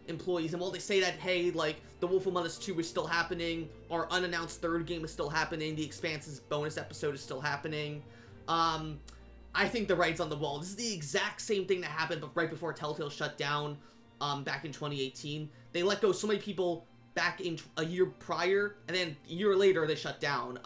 employees, and while they say that, hey, like, The Wolf Among Us 2 is still happening, our unannounced third game is still happening, the Expanse's bonus episode is still happening, I think the writing's on the wall. This is the exact same thing that happened but right before Telltale shut down back in 2018. They let go so many people back in a year prior, and then a year later they shut down.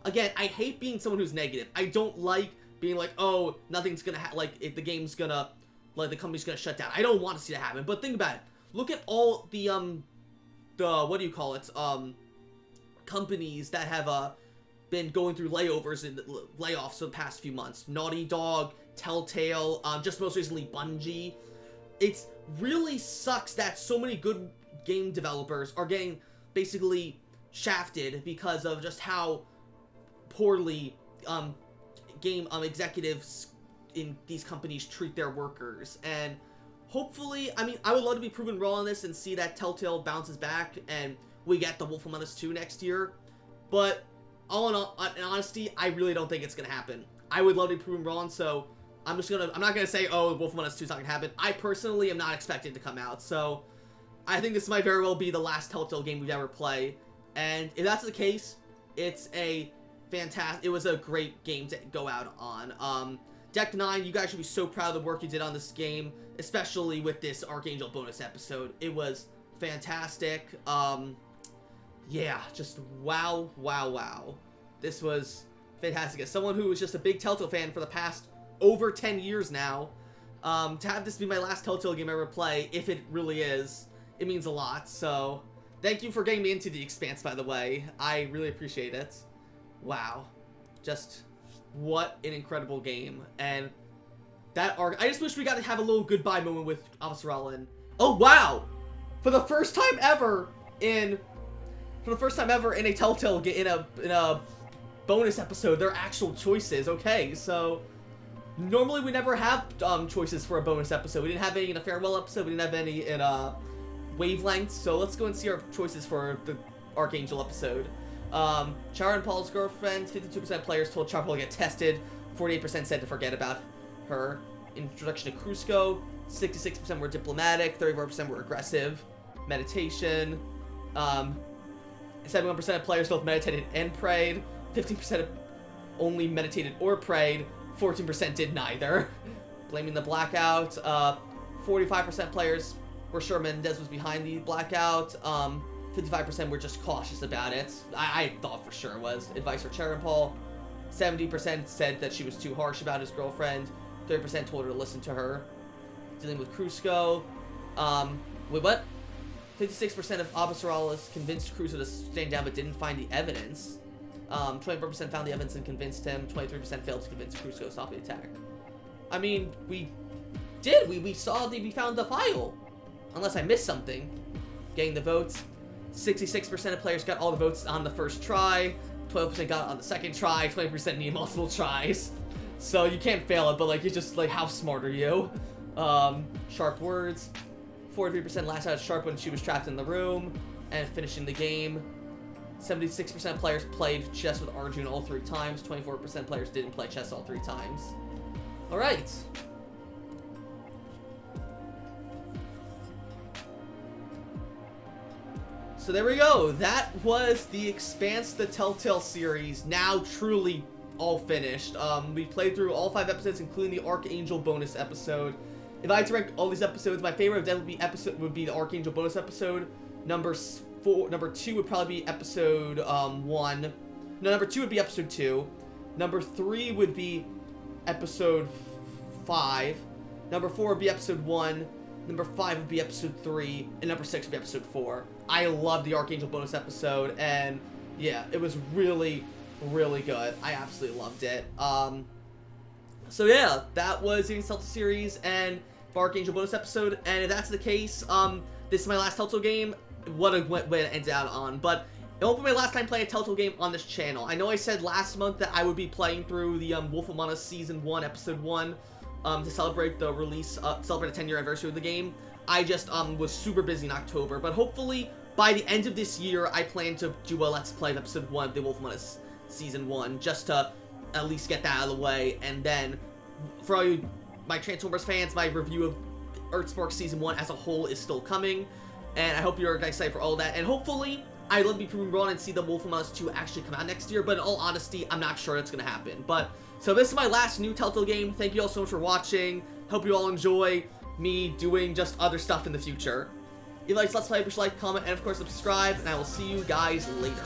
Again, I hate being someone who's negative. I don't like being like, oh, nothing's gonna the game's gonna, like, the company's gonna shut down. I don't want to see that happen. But think about it. Look at all the what do you call it, companies that have been going through layoffs for the past few months. Naughty Dog, Telltale, just most recently Bungie. It's really sucks that so many good game developers are getting basically shafted because of just how poorly game executives in these companies treat their workers. And hopefully, I mean, I would love to be proven wrong on this and see that Telltale bounces back and we get The Wolf Among Us 2 next year. But all in honesty, I really don't think it's gonna happen. I would love to be proven wrong, so I'm not gonna say, oh, Wolf Among Us 2 is not gonna happen. I personally am not expecting it to come out, so I think this might very well be the last Telltale game we'd ever play. And if that's the case, it was a great game to go out on. Deck 9, you guys should be so proud of the work you did on this game, especially with this Archangel bonus episode. It was fantastic. Yeah, just wow, wow, wow. This was fantastic. As someone who was just a big Telltale fan for the past over 10 years now, to have this be my last Telltale game I ever play, if it really is, it means a lot. So, thank you for getting me into the Expanse, by the way. I really appreciate it. Wow. Just, what an incredible game. And that arc, I just wish we got to have a little goodbye moment with Avasarala. Oh, wow! For the first time ever in a Telltale game, in a bonus episode, there are actual choices. Okay, so normally we never have choices for a bonus episode. We didn't have any in a farewell episode. We didn't have any in Wavelength. So let's go and see our choices for the Archangel episode. Char and Paul's girlfriend. 52% of players told Char Paul to get tested. 48% said to forget about her. Introduction to Crusko. 66% were diplomatic. 34% were aggressive. Meditation. 71% of players both meditated and prayed. 15% only meditated or prayed. 14% did neither. Blaming the blackout. 45% players were sure Mendez was behind the blackout. 55% were just cautious about it. I thought for sure it was. Advice for Charon Paul. 70% said that she was too harsh about his girlfriend. 30% told her to listen to her. Dealing with Crusko. Wait, what? 56% of Avasarala's convinced Crusoe to stand down but didn't find the evidence. 24% found the evidence and convinced him. 23% failed to convince Crusoe to stop the attack. I mean, we did. We saw that we found the file. Unless I missed something. Getting the votes. 66% of players got all the votes on the first try. 12% got it on the second try. 20% need multiple tries. So you can't fail it, but like, you just like, how smart are you? Sharp words. 43% last out Sharp when she was trapped in the room and finishing the game. 76% of players played chess with Arjun all 3 times. 24% of players didn't play chess all 3 times. Alright. So there we go. That was the Expanse, the Telltale series, now truly all finished. We played through all 5 episodes, including the Archangel bonus episode. If I had to rank all these episodes, my favorite would be the Archangel bonus episode. Number 2 would probably be episode 1. No, number 2 would be episode 2. Number 3 would be episode 5. Number 4 would be episode 1. Number 5 would be episode 3. And number 6 would be episode 4. I love the Archangel bonus episode, and yeah, it was really, really good. I absolutely loved it. So yeah, that was the Telltale series and the Archangel bonus episode, and if that's the case, this is my last Telltale game. What a way to end out on, but it won't be my last time playing a Telltale game on this channel. I know I said last month that I would be playing through the Wolf Among Us Season 1, Episode 1, to celebrate the release, celebrate the 10-year anniversary of the game. I just was super busy in October, but hopefully by the end of this year, I plan to do a Let's Play of Episode 1 of the Wolf Among Us Season 1, just to at least get that out of the way, and then, for all you, my Transformers fans, my review of Earthspark Season 1 as a whole is still coming, and I hope you're excited for all that, and hopefully, I'd love to be proven wrong and see the Wolf Among Us 2 actually come out next year, but in all honesty, I'm not sure it's going to happen. But, so this is my last new Telltale game. Thank you all so much for watching. Hope you all enjoy me doing just other stuff in the future. If you like Let's Play, push like, comment, and of course subscribe, and I will see you guys later.